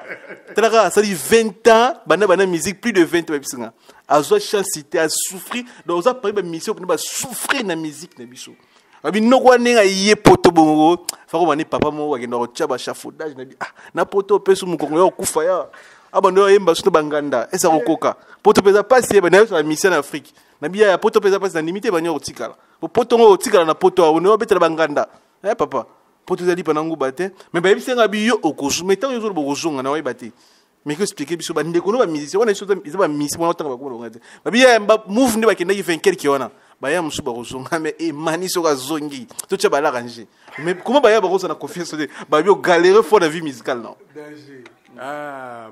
talaka ça dit 20 ans bana musique plus de 20 ans bisinga azwa chancité a souffrir donc ça pris mission pour souffrir na musique na biso abi noko nenga yé poto bongo fako bani papa mo wa kendo tia ba chafaudage na bi na poto pesu mukongo yo kufa ya abando yemba suto banganda esa kokoka poto pesa passer ba na mission en Afrique na bi ya poto pesa passer na limité ba nyo tikala poto ngo tikala na poto ono betela banganda papa poto zali panangu bate mais ba bisenga bi yo okosu mais tant yo zo bokozonga na wa bate mais que expliquer biso ba ndeko no ba musicien wana so ba musicien wana tanga ba ko ngate ba bi ya move ndi ba kenda ki 24 ki wana ba ya musu ba kozonga mais emani so ka zongi to tcha ba la ranger mais comment ba ya ba ko na confiance de ba bi o galérer fort la vie musicale non danger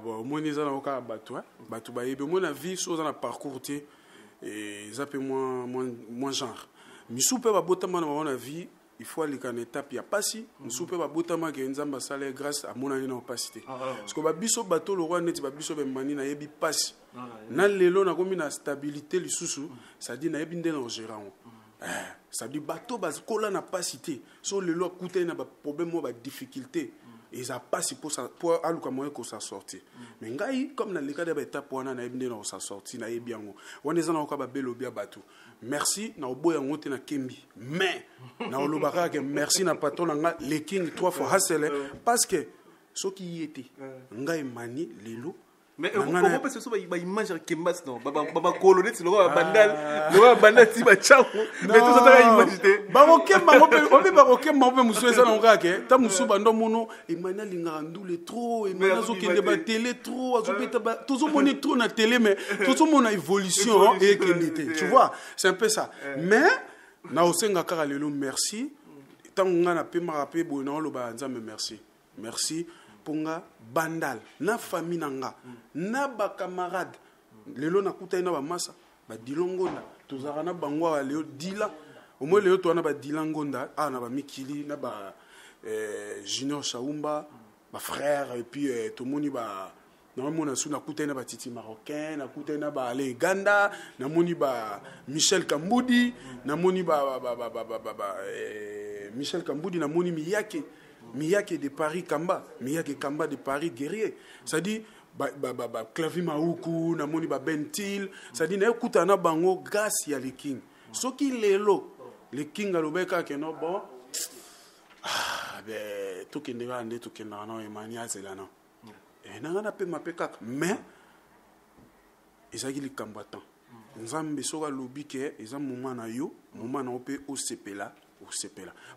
bon moni za na ka batu ba yebe mo na vie so za na parcours té et ça peut moins genre misu pe ba botama na vie il faut aller en étape il y a pas si nous souper ba botama ke nzamba sala grâce à mon année na opacité parce que ba biso bato le roi net ba biso be mani na yebi passe na lelo na komi na stabilité lisusu ça dit na yebi ndé na gérant ça dit bato ba kola na pasité so lelo akuta na ba problème ba difficulté et ça passe pour aluka moyen ko ça sortir mais ngai comme na le cas de ba étape wana na yebi ndé na ça sortir na yebi yango wana za na ko ba belobia bato merci na oboya ngote na kembi mais na olobaka que merci na patron nga le king 3 fois hasele parce que ce qui y était ngai mani lelo mais comment peut se ba image kembas non baba colonel c'est le bandal ti ba chao mais tout ça ta imaginer ba okemba obe musu eza na ngake ta musu bando mono emana linga ndule trop emana zo kende ba télé trop azobeta ba toujours moni trop na télé mais toujours mon évolution et qualité tu vois c'est un peu ça mais na osenga kaka lelo merci tant nga na pe marape bo na loba nzambe merci ponga bandal na famille nanga na ba camarade lelo na kuta na ba masa ba dilongonda tozara na bangwa leo dila au moins leo to na ba dilangonda na ba mikili na ba Junior Chaumba ba frère et puis tout moni ba na mona suna kuta na ba titi marocain na kuta na ba ale Ganda na moni ba Michel Kamboudi na moni ba Michel Kamboudi na moni Miyake de Paris Kamba, Miyake Kamba de Paris guerrier. Ça dit clavier Maoukou, na moni ba Bentil, ça dit na écoute na bango grâce ya le king. Ce qui lelo, le king alobeka que non bon. Tout qui ndera ande tout qui na emania zela non. Et na pe mapeka mais ezaki le combattant. Nzambe soka lobi ke eza moment na yo, moment na ope o sepela.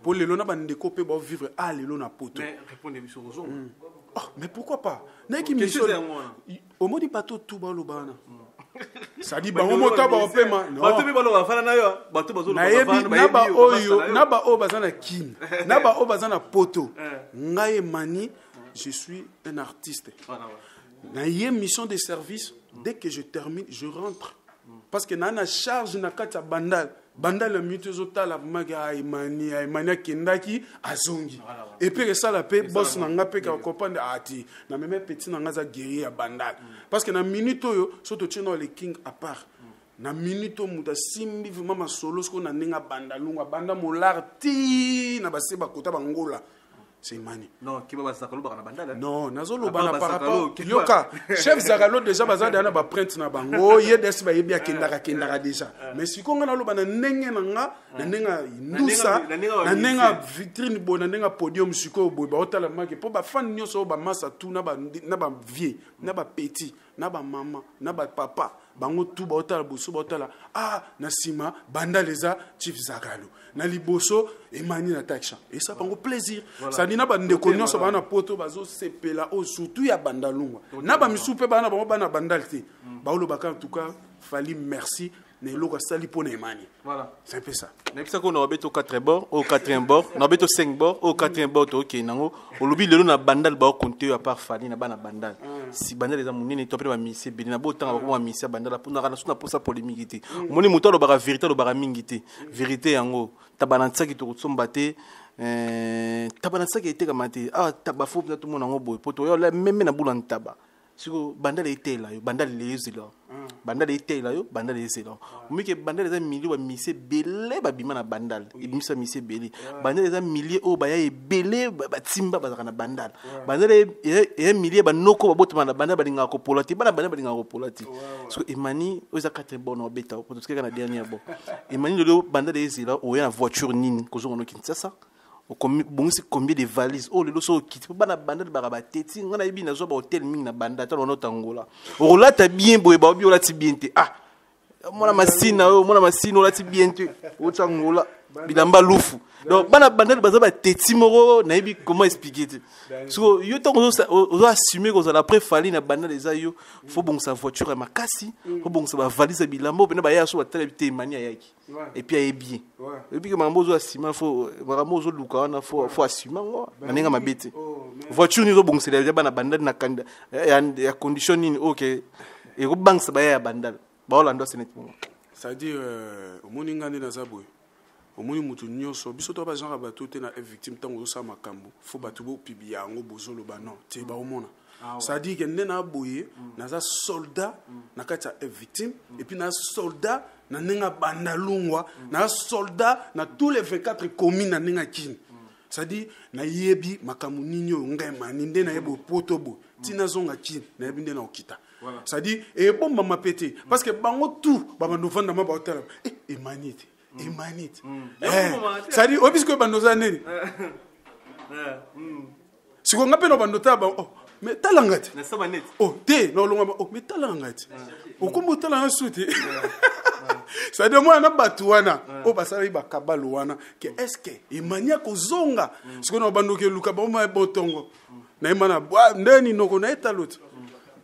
Pour les lona bande copé ba vivre les lona poto. Mais répondez sur aux mais pourquoi pas? Na ki mission au modi bato tout ba lobana. Ça dit ba o mota ba opema. Bato be ba lo fana na yo, bato bazo lo na ba oyo, na ba o bazana kin. Na ba o bazana poto. Ngaye mani, je suis un artiste. Na yé mission de service, dès que je termine, je rentre. Parce que na charge na kata bandal. Bandal mutezota la maga imani kendaki azongi et puis ça la paix boss na nga pe ka comprendre ati na même petit na nga za guerrier bandal parce que na minute yo soto tino le king à part na minute muda simbi vraiment solo sko na ninga bandalunga banda molar ti na baseba kota bangola c'est mani non qui va sakalo ba na bandala non nazolo bana par rapport yoka chef zakalo déjà bazada na ba print na bango ye des ba yebia kendaka déjà mais si konga na lo bana nenge na nenga indusa na nenga vitrine bo na nenga podium siko bo ba otala maki po ba fan nyoso ba masa tout na ba vieux na ba petit na ba maman na ba papa bango tout ba otala boso ba otala na sima banda leza chief zakalo na liboso emani na taksha et ça bango plaisir ça dit na ba ndeko nyonso bana poto bazo sepela o surtout ya bandalungwa na ba misupe bana bana bandalite ba olo baka en tout cas fali merci ne loka sali pona emani voilà c'est un peu ça na bisa ko na beto 4 bord au 4e bord na beto 5 bord au 4e bord to ke nango olobi lelo na bandal ba compter à part fali na bana bandal si bandal les amunene to pe ba misi be na botanga ba ko misi bandal pour na suna pour ça polémique moni muto lo ba vérité lo ba mingité vérité yango tabanantsa ki to tsomba te tabanantsa ki te kamate taba fo tout monde ngo boy poto yo la même na bulantaba siko bandale etela yo bandale lezela bandale etela yo bandale lezela mike bandale za milieu wa mise belé babima na bandale ebimisa mise belé bandale za milieu o baya ebelé batimba bazaka na bandale bandale e milieu banoko babotama na bandale balinga ko polati bana bandale balinga ko polati siko emani oza katre bon obeta pour tout na dernier bon emani le bandale lezela o ya na voiture nini kozonga no Kinshasa combien de valises oh le loso kiti bana bandale baraba teti ngana yebi na zo ba hotel mingi na bandale to no tangola o la ta bien boye ba obi o la ti bien te mona masina o mona masina o la ti bien te o tangola bilamba lufu donc bana bandale baza ba teti moko na yebi comment expliquer te so yo to o assumer ko za la préfali na bandale za yo faut bon sa voiture à makasi faut bon sa ba valise bilamba pena ba ya so ba tele te mania yaki et puis il est bien et puis que mambozo assumer faut mambozo luka wana faut assumer na nenga mabete voiture ni zo bon c'est déjà bana bandale na kanda ya condition ni OK et ko bank sa ba ya bandale ba olando c'est nettement ça dit au moninga ni na zabwe au moni mutu nyonso biso to ba genre bato te na victime tango zo sa makambo faut bato bo pibia ngo bozolo ba non te ba omona ça dit que nena boye na za soldat na kati ya victime et puis na soldat na nenga bandalungwa na soldat na tous les 24 communes na nenga kin ça dit na yebi makamu ninyo ngema ninde na yebo potobo tina zonga kin na yebi ndena okita ça dit et bon mama pété parce que bango tout ba bandofanda ma ba hotel et manite Emanite. Ça dit, obisque bandoza neni. Si on appelle bandota, oh, mais talangati. Oh, te, non, oh, mais talangati. Oh, comment talanga souti. Ça dit, moi, on a batouana. Oh, bah, ça y est, bah, kabalouana. Que est-ce que, emania kozonga. Si on a bandoke luka, bah, on a botongo. Na emana, bois, neni, no, on a étalot.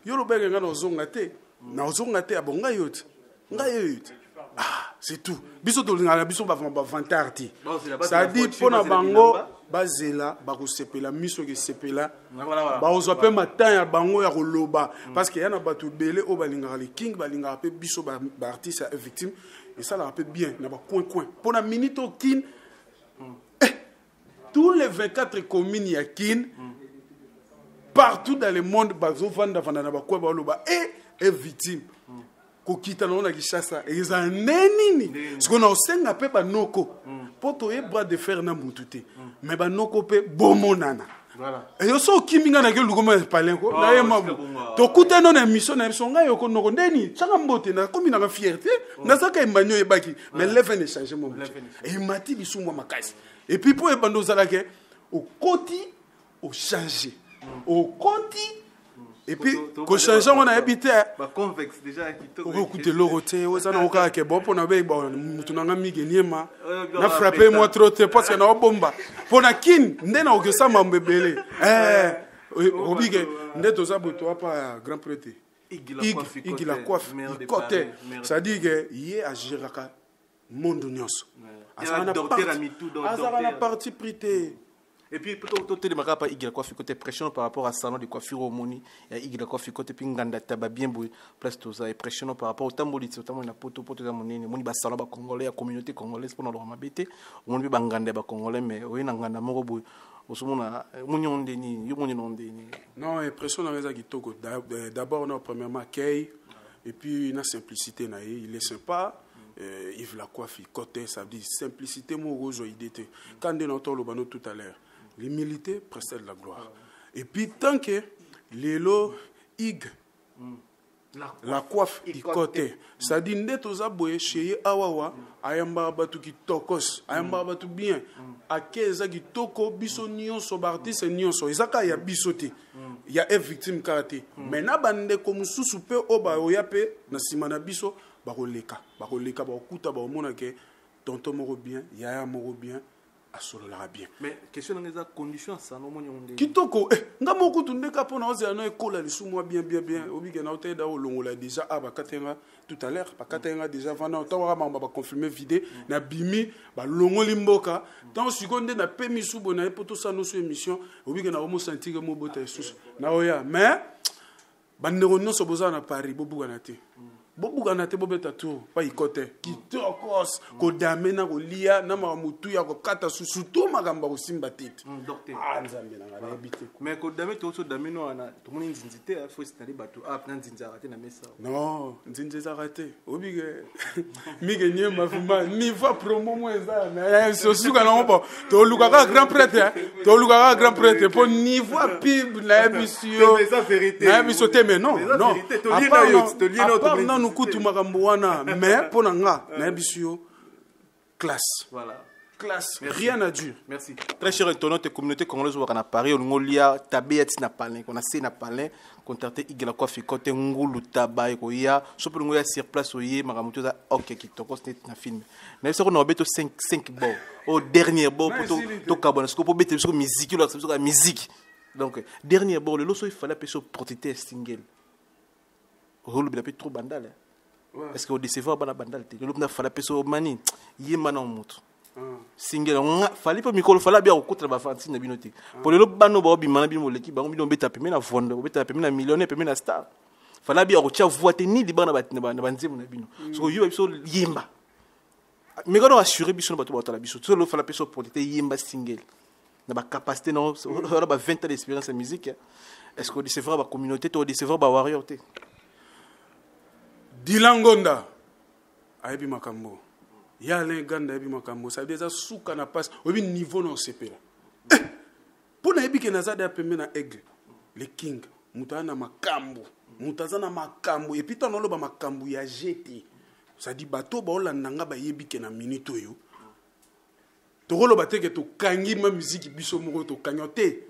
Yolo bega ngana zonga te. Na zonga te, abonga yot. Nga yot. Ah, c'est tout. Biso to ngala biso ba vantarti. Ça dit pona bango bazela ba ko sepela miso ke sepela. Ba ozo pe matin ya bango ya koloba parce que yana batu belé o balinga le king balinga pe biso ba artiste est victime et ça la rappelle bien na ba coin pona minute kin tous les 24 communes ya kin partout dans le monde bazo vanda vanda na ba ko ba loba est victime. Kokita na ona kishasa eza nenini siko na osenga pe banoko poto e bras de fer na mutute mais banoko pe bomonana voilà et yo so kiminga na ke lukoma palenko na ye mabu to kuta no na mission na songa yo ko noko ndeni changa mbote na komi na fierté na saka embanyo e baki mais level ne changer mon et mati bisumwa makasi et puis pour e bando zalake au koti au changer au koti et puis ko changer on a habité ba convexe déjà qui to écoutez l'oroté oza na oka ke bon pona be bon mutu na ngami geniema na frapper moi trop te parce que na bomba pona kin ndena okesa mambebele obige ndeto za boto apa grand prêtre igi la coiffe côté ça dit que yé agiraka monde nyonso azana na parti prité. Et puis, peut-être que les gens qui ont fait pression par rapport à salon de coiffure au moni, il y a coiffure côté pinganda taba bien boué, place tout ça et pression par rapport au tambolit, au tambolit na poto poto da monene, moni ba salon ba congolais, la communauté congolaise pour leur mabete, moni ba nganda ba congolais mais oui na nganda moko boué, au somona moni ondeni, yo moni ondeni. Non, pression na meza kitoko. D'abord on a premièrement accueil et puis na simplicité na il est sympa. Yves la coiffe côté ça dit simplicité mo rozo idée. Quand on entend le bano tout à l'heure. L'humilité précède la gloire. Et puis, tant que l'élo, la coiffe, il côté. Ça dit, net aux aboyés, chez Awawa, ayamba batu qui tokos, ayamba batu bien. A keza qui toko, biso nion so barti, c'est nion so. Isaka ya bisoté. Il y a une victime karaté. Mais na bande comme sous-soupe, oba oyape, na simana biso, baroleka. Baroleka, barokuta, baromona ke, tonton moro bien, yaya moro bien. Asolola bien. Mais question dans les conditions ça non mon yonde. Kitoko nga moko tunde kapo na oze na école lisu moi bien obiga na oteda olongola déjà aba katenga tout à l'heure ba katenga déjà vana otawara mamba ba confirmer vidé na bimi ba longoli mboka tant seconde na pemi subo na poto sa no émission obiga na omo sentir mo bota sous na oya mais ba ndero no so boza na Paris bobuga na te bobukana te bobeta tour pa ikote kitokos kodamena kolia na mamutu ya kokata susu to makambo kosimba tete nzambe na ngala habite mais kodame to so dameno ana to moni nzinzite a faut c'est bato a plan nzinza raté na mesa non nzinza raté obige mige nye mafuma niveau promo mweza na so suka na mpo to lukaka grand prêtre pour niveau pib na bisio na biso te mais non non nous kutu makambo wana mais pour nga na bisio classe voilà classe rien à dire. Merci. Très cher internaute communauté congolaise ou à Paris on ngolia tabet na palin qu'on a sé na palin contacter igela kwa fikote ngulu tabaye ko ya so pour ngoya sur place oye makamuto za OK kitoko c'est na film mais ça on a beto 5 bon au dernier bon pour to kabona ce que pour beto sur musique là sur musique donc dernier bon le loso il fallait peso protéger single rôle bien trop bandal est-ce que au décevoir bana bandal te le fallait peso mani yema na moto single fallait pas micro fallait bien okutra ba fantine binoté pour le bano ba bimana bino leki bango bino beta pemena vondo beta pemena millionnaire pemena star fallait bien okutia voix te ni libana ba nzemu na bino so yo biso yimba mais quand on assurer biso ba to ba la biso so le fallait peso protéger yimba single na ba capacité non ba 20 ans d'expérience en musique est-ce que c'est vrai ba communauté to c'est vrai ba warrior te Dilangonda ayebi makambo ya lenganda ayebi makambo ça déjà souka na passe obi niveau non sepela pour na yebi ke nazada pembe na aigle le king mutana makambo mutazana makambo et puis tant loba makambo ya jeté ça dit bato ba olandanga ba yebi ke na minute oyo to loba te ke to kangi ma musique biso moko to kanyote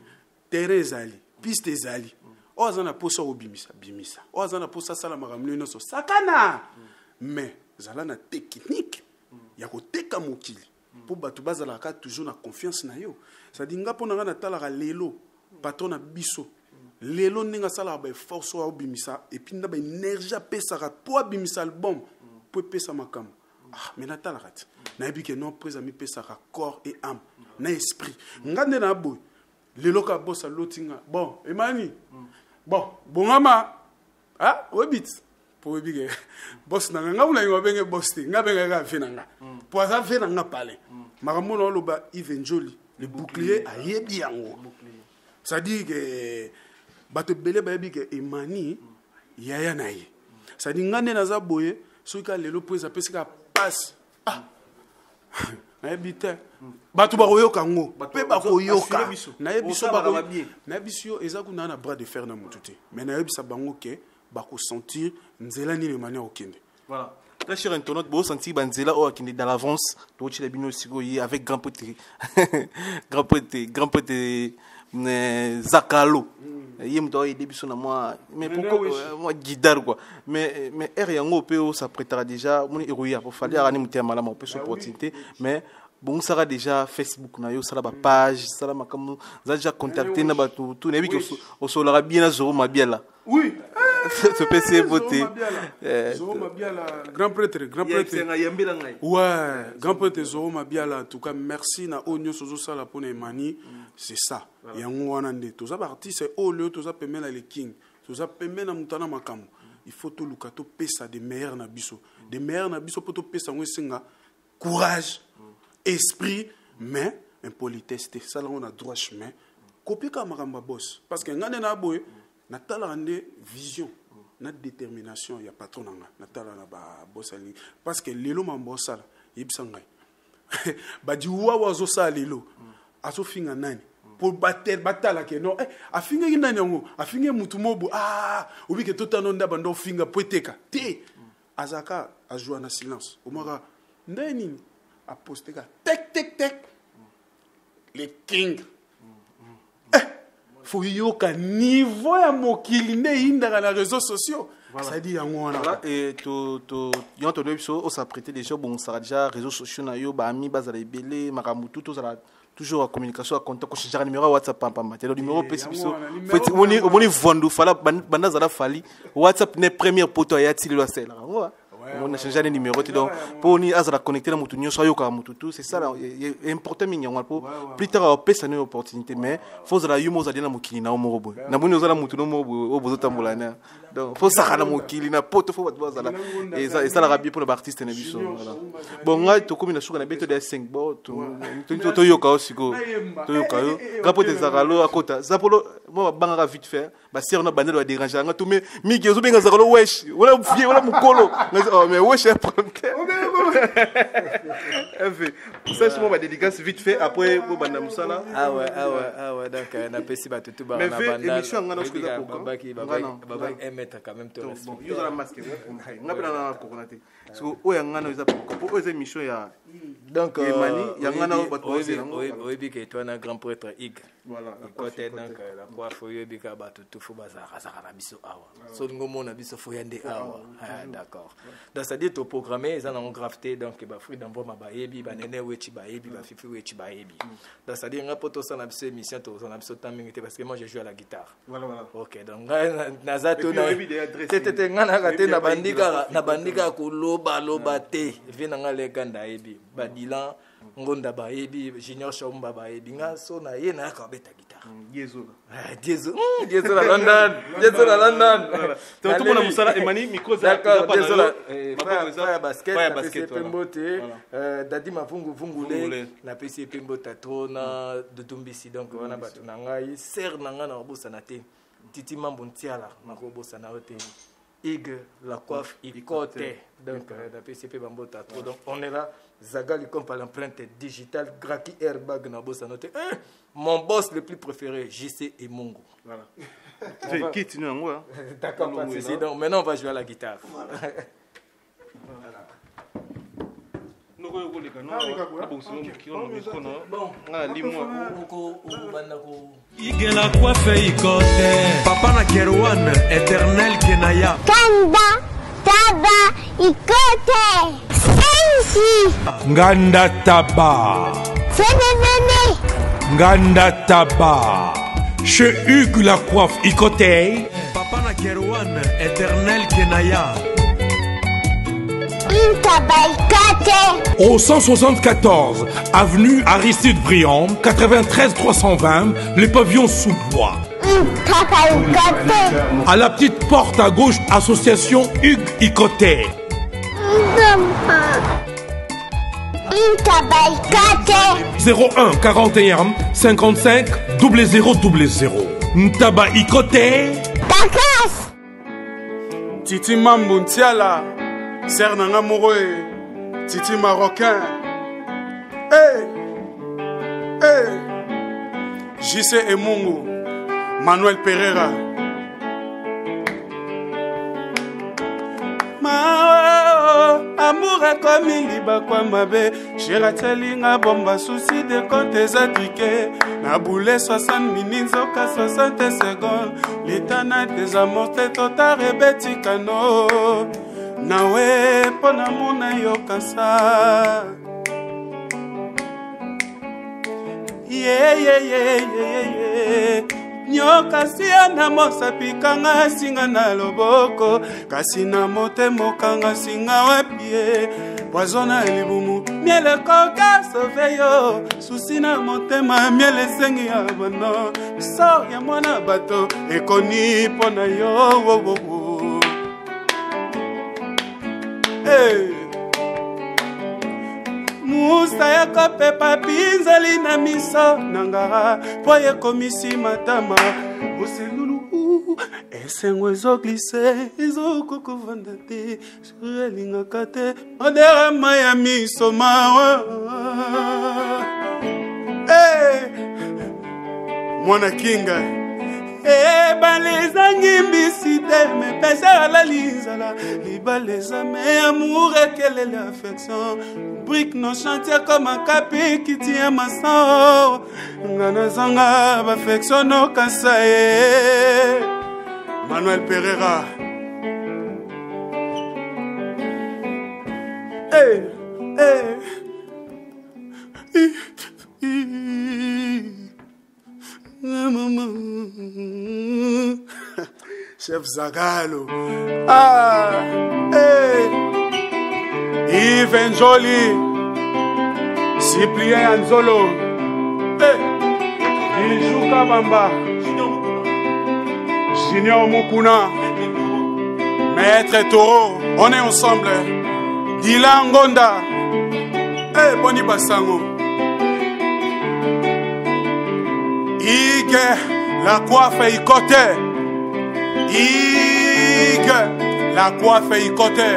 terezali piste ezali ozana posa obimisa bimisa ozana posa sala makamno inoso sakana mais zala na technique ya koteka mokili pour batu bazala ka toujours na confiance na yo ça dit nga pona na tala lelo patron na biso lelo ninga sala ba force o obimisa et puis ndaba énergie pesa ka po obimisa album pour pesa makam mais na tala rat na ebike non présent mi pesa ka corps et âme na esprit nga na boy lelo ka bossa lotinga bon emani bon bongama ah webit pour webige boss na nga mula ngobenge boss te nga benga ka fenanga pour ça fenanga parler makambo no loba Ivenjoli le bouclier ayebi yango ça dit que bato belé ba yebi ke emani yaya naye ça dit ngane na za boye soka lelo pour ça pesika passe ah naebite bato bakoyoka ngo pe bakoyoka nayebiso nayebiso eza kuna na bras de fer na mutu te mais nayebisa bango ke bakosentir nzela nini manière okende voilà très cher internaute bo sentir banzela o akende dans l'avance to chile bino siko yi avec grand pote Zakalo yem to aider biso na moi mais pourquoi moi guidar quoi mais er yango pe ça prêtera déjà mon héroïa pour falloir ani muté mala mo pe so opportunité mais bon ça sera déjà Facebook na yo ça la page ça la makamu za déjà contacter na batu tout nebi que au solara bien na zoro mabiela oui ce PC voté Zoro Mabiala grand prêtre ouais grand prêtre Zoro Mabiala en tout cas merci na onyo sozo sala pona emani c'est ça yango wana nde toza ba artiste o leo toza pemela le king toza pemela mutana makamu il faut to lukato pesa de meilleurs na biso pour to pesa ngo singa courage esprit mais impolitesse ça là on a droit chemin copier ka makamba boss parce que ngane na boy na tala ande vision na détermination ya patron na tala na ba boss ali parce que lelo mambo sala yebisa ngai ba di wa zo sala lelo aso finga nani pour batala ke non afinga nani ngo afinga mutu mobo obi ke totano ndaba ndo finga poeteka te azaka ajua na silence omaka ndani a posteka tek le king faut yoka niveau ya mokili ne indaka na réseaux sociaux ça dit yango wana et to yanto de biso o s'apprêter déjà bon ça déjà réseaux sociaux na yo ba ami bazala ebele makamutu to ça toujours en communication à contact ko changera numéro WhatsApp pamba le numéro pesi biso faut moni vondo fala banda zala fali WhatsApp ne première poto ya ti le sel on a changé les numéros donc pour ni azara connecter na mutu nyonso ayoka mutu tout c'est ça là important minyango pour plus tard pesa une opportunité mais faut zala yumo za dina mukili na omorobo na buni ozala mutu no mobo obozo tambola na donc faut ça na mukili na poto faut batwa zala et ça la rabie pour l'artiste na biso voilà bon nga to komi na suka na beto de 5 bo to yoka osiko to yoka yo gapote zakalo akota zapolo mo banga vite fait ba sir na bandelo a déranger nga to me miki ozo benga zakalo wesh wala mfie wala mukolo mais wesh est problème ça c'est moi dédicace vite fait après pour banda musala ah ouais donc na pesi ba tutu ba na banda émission nga na suka za baba mettre quand même te respect bon yo la masque nga pena na kokonate so oya nga na za pour aux émissions ya donc mani ya nga na bato oyebi que toi na grand prêtre Ig voilà côté donc la coiffe oyebi ka bato tufu bazaka na biso awa so ngomo na biso fo yande awa d'accord donc ça dit to programmer ça na grafté donc ba fruit d'envoi ma bayebi ba nene wechi bayebi ba fifi wechi bayebi donc ça dit nga poto ça na biso émission to na biso timing parce que moi je joue à la guitare voilà OK donc na za to na tete nga na kate na bandika ko loba te vina nga le kanda yebi badilan ngonda bayebi junior shomba bayebi nga so na ye na ka beta guitare Diezo la London tout le monde a musala emani micro za frère basket pembote dadi mavungule na pesi pembota trona de tumbisi donc wana batu na ngai ser na nga na bosana te titi mambo ntiala na ko bosana te Ig la coiffe Ikote donc la PCP Bambota trop donc on est là Zagali comme par l'empreinte digitale Graki Airbag na bossa noté mon boss le plus préféré JC et Mungu voilà tu quittes nous en hein d'accord c'est donc maintenant on va jouer à la guitare Ig la coiffe Ikote Papa na Kerwan éternel Kenaya Kanda Taba Ikote Sensi Nganda Taba Fenenene Nganda Taba Chez Hugues la coiffe Ikote Papa na Kerwan éternel Kenaya Au 174 avenue Aristide Briand 93 320 le pavillon sous bois. À la petite porte à gauche association Hugues Ikote. 01 41 55 0000 Ntaba Ikote. Titi Mambo Ntiala Ser nanga moro Titi Marocain JC et Mungu Manuel Pereira Amour comme liba kwa mabe Shiratelinga bomba souci de compte ezatrike Na boule 60 minutes oka 60 secondes L'étana des amortes tota rebeti kano Nawe pona muna yokasa Nyoka siya na mosa pikanga singa na loboko Kasi na motemo kanga singa wapie Poisona elibumu miele koka soveyo Susi na motema miele sengi ya bano So ya mwana bato ekoni pona yo Musa ya kopepa pinzali na miso nanga po yekomisi matama oselulu esengo ezoglise ezokokovanda te elingaka te oderama ya miso mawa mwana kinga balezangi mbisi te me pese alali nzala libaleza me amour ekelele affection brique no chantier comme un capi qui tient ma sang ngana zanga affection no kasaye Manuel Pereira Chef Zagalo Yves Njoli, Cyprien Anzolo, Bijou Kabamba, Junior Mukuna, Maître Toro, on est ensemble. Dylan Gonda, Boni Bassango, Ike, la coiffe est côté. Ike, la coiffe est côté.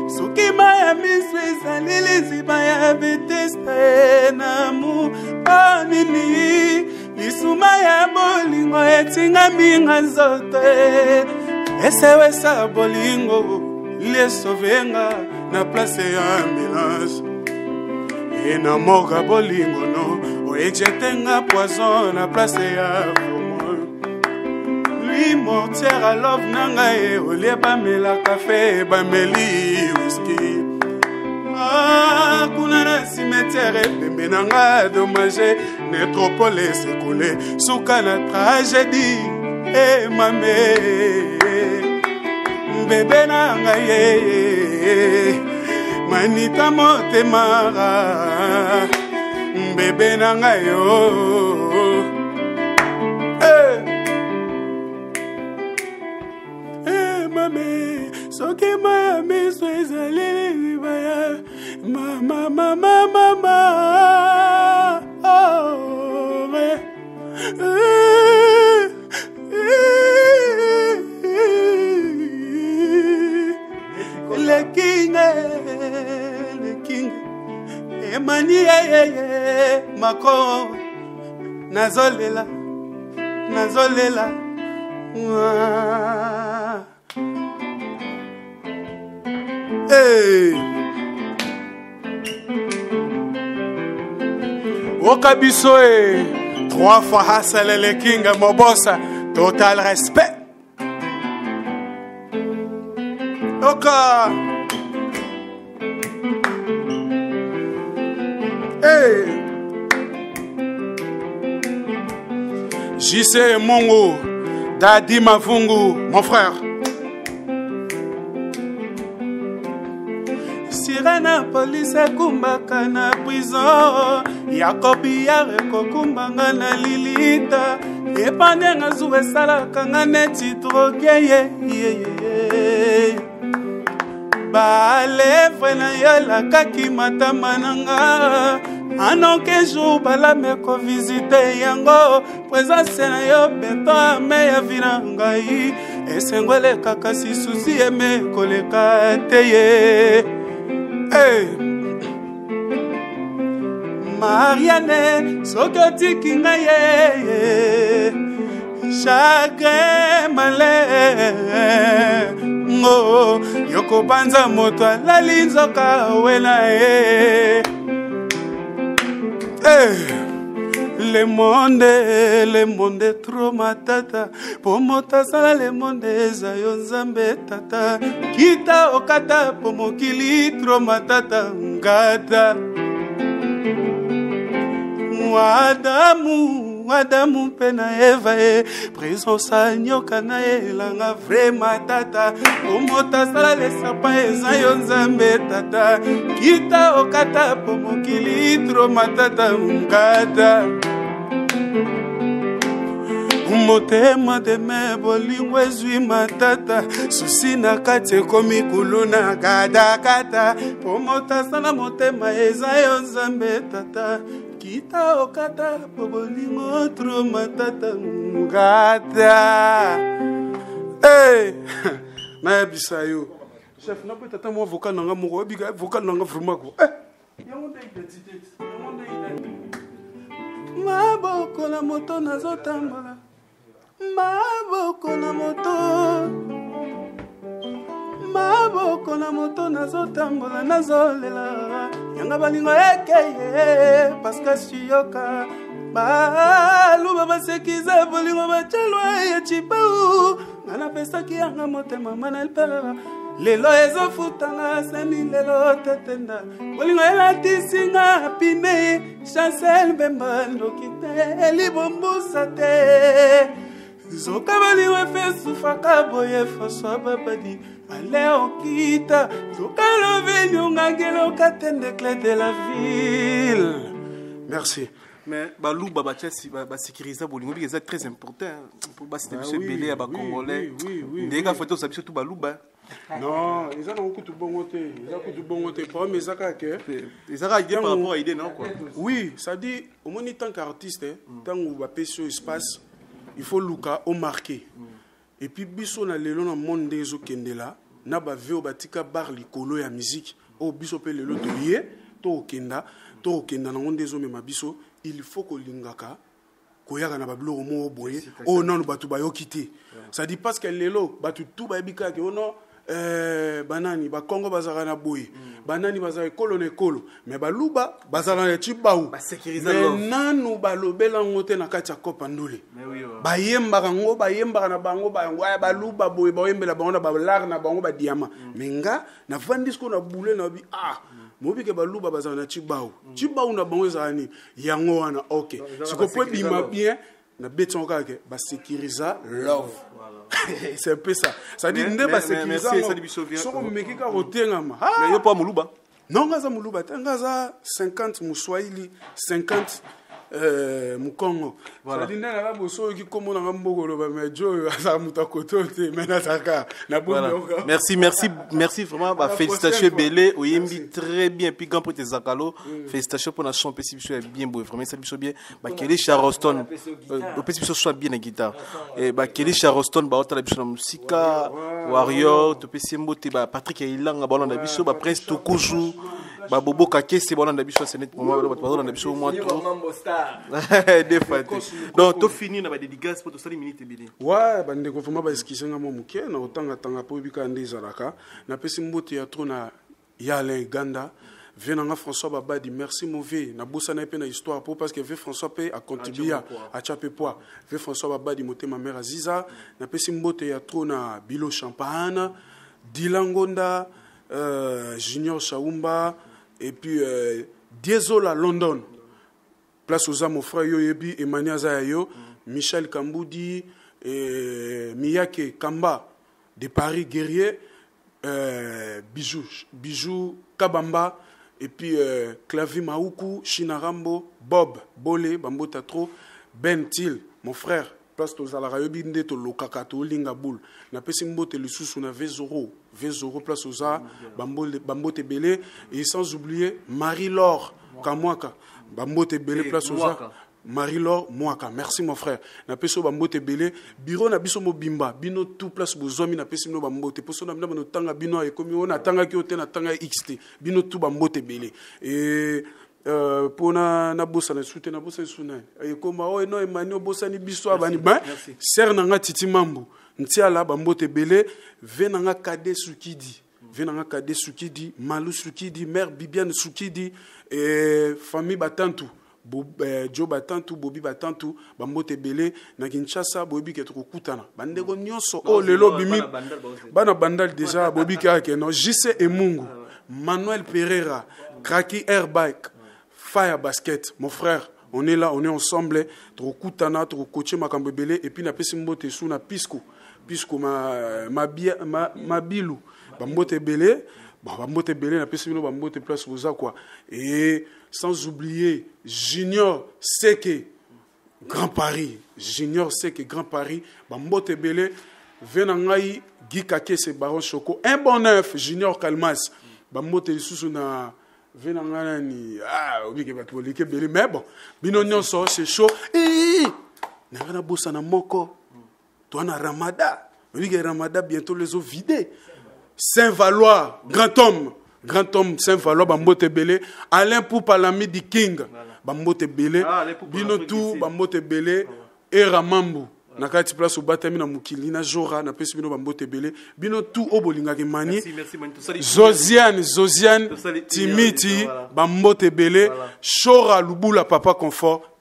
Sukima ya misweza liliziba ya beteste namu anini lisuma ya bolingo etinga minga nzote esewesa bolingo lesovenga na place ya ambulance ena moka bolingo no oejetenga poison na place ya mortière à love nanga e olie bamela café bameli whisky kuna na cimetière pembe nanga dommage nétropole secoulé suka na tragédie e mame bébé nanga ye manita motemara bébé nanga yo soki maya miso ezali libaya mama mama mama le king emani mako nazolela hey. Okabiso e 3 fois Hassel le king Mobosa, total respect. Oka hey. JC Mongo, Dadi Mavungu, mon frère. Sirena police kumbaka na prison Yakobi yare kokumbanga na lilita Epande nga zuwe salaka nga neti droge Ba lèvre na yala kaki matamananga Anonke jour bala meko visite yango Présence na yo beto me ya vinangai Esengwele kaka si susi eme koleka teye hey. Marianne, sokotiki na ye chagrin malin ngo yoko banza moto lali nzoka wela hey. Le monde trop matata Pomota sala le monde zayo nzambe tata Kita okata pomokili trop matata ngata Adamu pena Eva Présence nyoka na elanga vrai matata Pomota sala le sapa zayo nzambe tata Kita okata pomokili trop matata ngata Motema de me bolingo ezwi matata Susi na kati ekomi kuluna kadakata Pomota sana motema eza yo nzambe tata Kita okata po bolingo tro matata ngata hey. Nayebisa yo Chef, na peut-être moi vocal nanga moko biga vocal nanga vraiment ko yango nde identité yango nde maboko na moto nazotambola Maboko na moto nazotambola nazolela Yanga balingo ekeye Paska shiyoka Baluba basekiza bolingo bachalwa ya chipau Nana pesaki yanga motema mana elpelela lelo ezofutanga seni lelo tetenda bolingo elatisinga pine Chancel Mbemba ndoki te libombusa te zoka bolingo efesufaka boye François Babadi ale okita zoka loveni ongangelo katende clé de la ville. Merci. Mais balouba ba sécuriser bolingo bi c'est très important pour ba c'est belé à ba congolais. Ndeka photo ça biso tout balouba. Non, ils ont beaucoup de bon côté. Ils ont beaucoup de bon côté. Pas mais ça que ils ont regardé par rapport à idée non quoi. Oui, ça dit au moins tant qu'artiste tant où va passer espace, il faut luka au marqué. Et puis biso na lelo na monde des okendela na ba veo batika bar likolo ya musique au biso pe lelo to lié to okenda na monde des hommes ma biso il faut que lingaka koyaka na bablo mo boye oh non batu ba yokité ça dit parce que lelo batu tout ba bika ke ono banani ba Congo bazara na boye banani bazara ekolo na ekolo mais baluba bazara na chibaou ba sécuriser nanu balobela ngote na kati ya kopa ndule bayemba ngo bayemba na bango baluba boye bayembela bango na balar na bango ba diamant menga na vandisco na boule na bi mobi ke baluba bazara na chibaou na bango ezani yango wana OK siko po bima bien na beton kake ba sécuriser love. C'est un peu ça. Ça dit nde ba sécuriser soko mekika rotengama mais yo pas muluba non ngaza muluba ngaza 50 muswahili 50 Mukongo. Ça dit na la boso ki komo na mbogolo ba mejo asa mutakoto te menataka na bombe. Merci vraiment ba félicitations belé oyembi très bien puis grand pour tes zakalo félicitations pour la chanson pécifique bien beau vraiment ça biso bien ba Kelly Charleston au pécifique soit bien la guitare et ba Kelly Charleston ba otala biso na musika Warrior to pesimbo te ba Patrick Ilanga ba na biso ba Prince Tukuju ba Bobo Kakese ba na biso c'est net pour moi ba na biso moi trop des fois donc to fini na ba dédicace pour to sali minute bili ouais ba ndeko vraiment ba eskisenga mo muke na otanga tanga po bika ndezalaka na pesimbote ya trop na Yalen Ganda venanga François Babadi merci mauvais na bossa na pe na histoire pour parce que ve François pe a contribué à chaper poids ve François Babadi moté ma mère Aziza na pesimbote ya trop na Bilo Champagne Dilangonda Junior Chaumba et puis Diezola London place aux âmes, mon frère Yoyebi, Emmanuel Zayayo, Michel Kamboudi, Miyake Kamba de Paris Guerrier, Bijou Kabamba, et puis Clavi Maoukou, Chinarambo, Bob Bolé, Bambo Tatro, Ben Til, mon frère, place aux Alarayobi Ndeto, Lokakato, Lingaboul, Napesimbo Telususu, na Vezoro, place aux âmes, Bambo Tebele, et sans oublier Marie-Laure Kamwaka. Bambote Belé place aux arts. Marie-Laure Mwaka. Merci mon frère. Na peso Bambote Belé. Biro na biso mobimba. Bino tout place bozomi na peso Bambote. Poso na mna tanga bino ekomi ona tanga ki ote na tanga XT. Bino tout Bambote Belé. Et pour na bossa na soute na bossa suna. E koma o no Emmanuel bossa ni biso abani ba. Ser na nga Titi Mambu. Ntiala Bambote Belé. Venanga Kade Sukidi. Venanga Kade Sukidi, Malou Sukidi, mère Bibiane Sukidi, et famille Batantou, Joe Batantou, Bobby Batantou, Bambote Belé, na Kinshasa, Bobby Ketro Kutana. Bandego nyonso, oh lelo bimi, bana bandal déjà, Bobby Kakeno, JC Emungu, Manuel Pereira, Kraki Airbike, Fire Basket, mon frère. On est là, on est ensemble, trop Kutana, trop coaché Makambo Belé, et puis na Pesimbote sous na Pisco, ma bilou. Bambote Belé, Bambote Belé, na Pessimino Bambote place aux quoi. Et sans oublier Junior Seke, Grand Paris. Junior Seke, Grand Paris. Bambote Belé, Venangaï, Guy Kakese, Baron Choco. Un bon neuf, Junior Kalmas. Bambote Susuna, Venangani, oublie que Belé, mais bon, Binonion sort, c'est chaud. N'a bossa na moko. Toi na Ramada. Oublie que Ramada, bientôt les eaux vidées. Saint-Valois, grand homme Saint-Valois, Bambote Belé, Alain Poupa, l'ami du King, Bambote Belé, Binotou, Bambote Belé, et Ramambu, Nakati place au Batami na Mukili, na Jora, na Pesibino Bambote Belé, Binotou, Obolinga Mani, Zosiane, Timiti, Bambote Belé, Chora, Lubula, Papa Confort,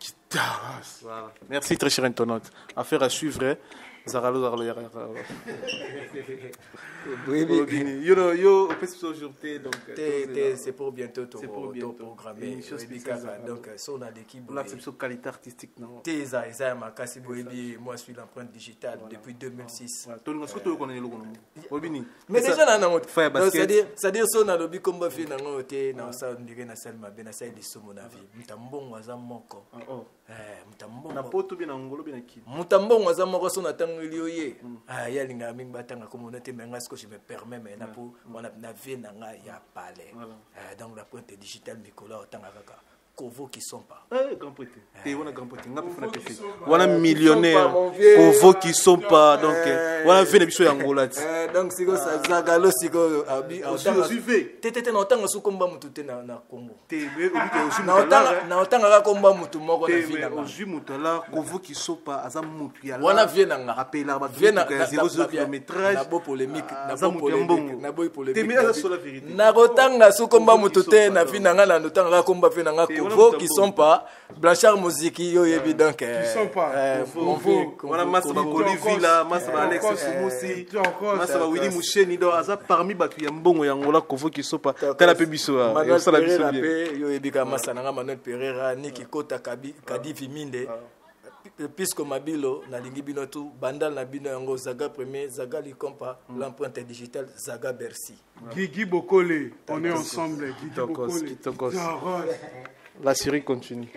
Merci très cher internaute. Affaire à suivre. Zaralo. Yo, donc c'est pour bientôt ton programmer. Donc, on a l'équipe. La qualité artistique, non? Moi, je suis l'empreinte digitale depuis 2006. Mais déjà, c'est-à-dire, si on a lobby comme fait dans le thé, dans ça, on dirait na salle ma bien, ça il est mon avis. Mutambon waza moko. Mutambon. Na poto bien ngolo bien ki. Mutambon waza moko son atango lioye. Ya linga mingi batanga communauté mais est-ce que je me permets mais na pour on a na vie na nga ya palais. Donc la pointe digitale Nicolas otanga kaka. Kovo qui sont pas. Grand prêtre. Et on a grand prêtre. On a millionnaire. Kovo qui sont pas. Donc on a fait des bichos Angola. Donc si ça zagalo si go abi. Tete na otanga su komba mutu te na Congo. Na otanga komba mutu moko na vie na. Oju mutala Kovo qui sont pas azam mutu ya. Wana vie na nga. Apela ba 0 kilométrage. Na bo polémique, na bo polémique, na bo polémique. Te mira sur la vérité. Na otanga su komba mutu te na vie na nga na otanga komba vie na nga. Kovo qui sont pas Blanchard Moziki yo yebi donc qui sont pas voilà Masaba Kolivila Masaba Alex Sumusi Masaba Willy Moucheni do aza parmi batu ya mbongo ya Angola Kovo qui sont pas tala pe biso ya sala biso bien yo yebi ka masana nga Manuel Pereira Niki Kota Kadi Viminde puisque mabilo na lingi bino tout bandal na bino yango Zaga premier Zaga Likompa l'empreinte digitale Zaga Bercy Guigui Bokole on est ensemble Guigui Bokole la série continue.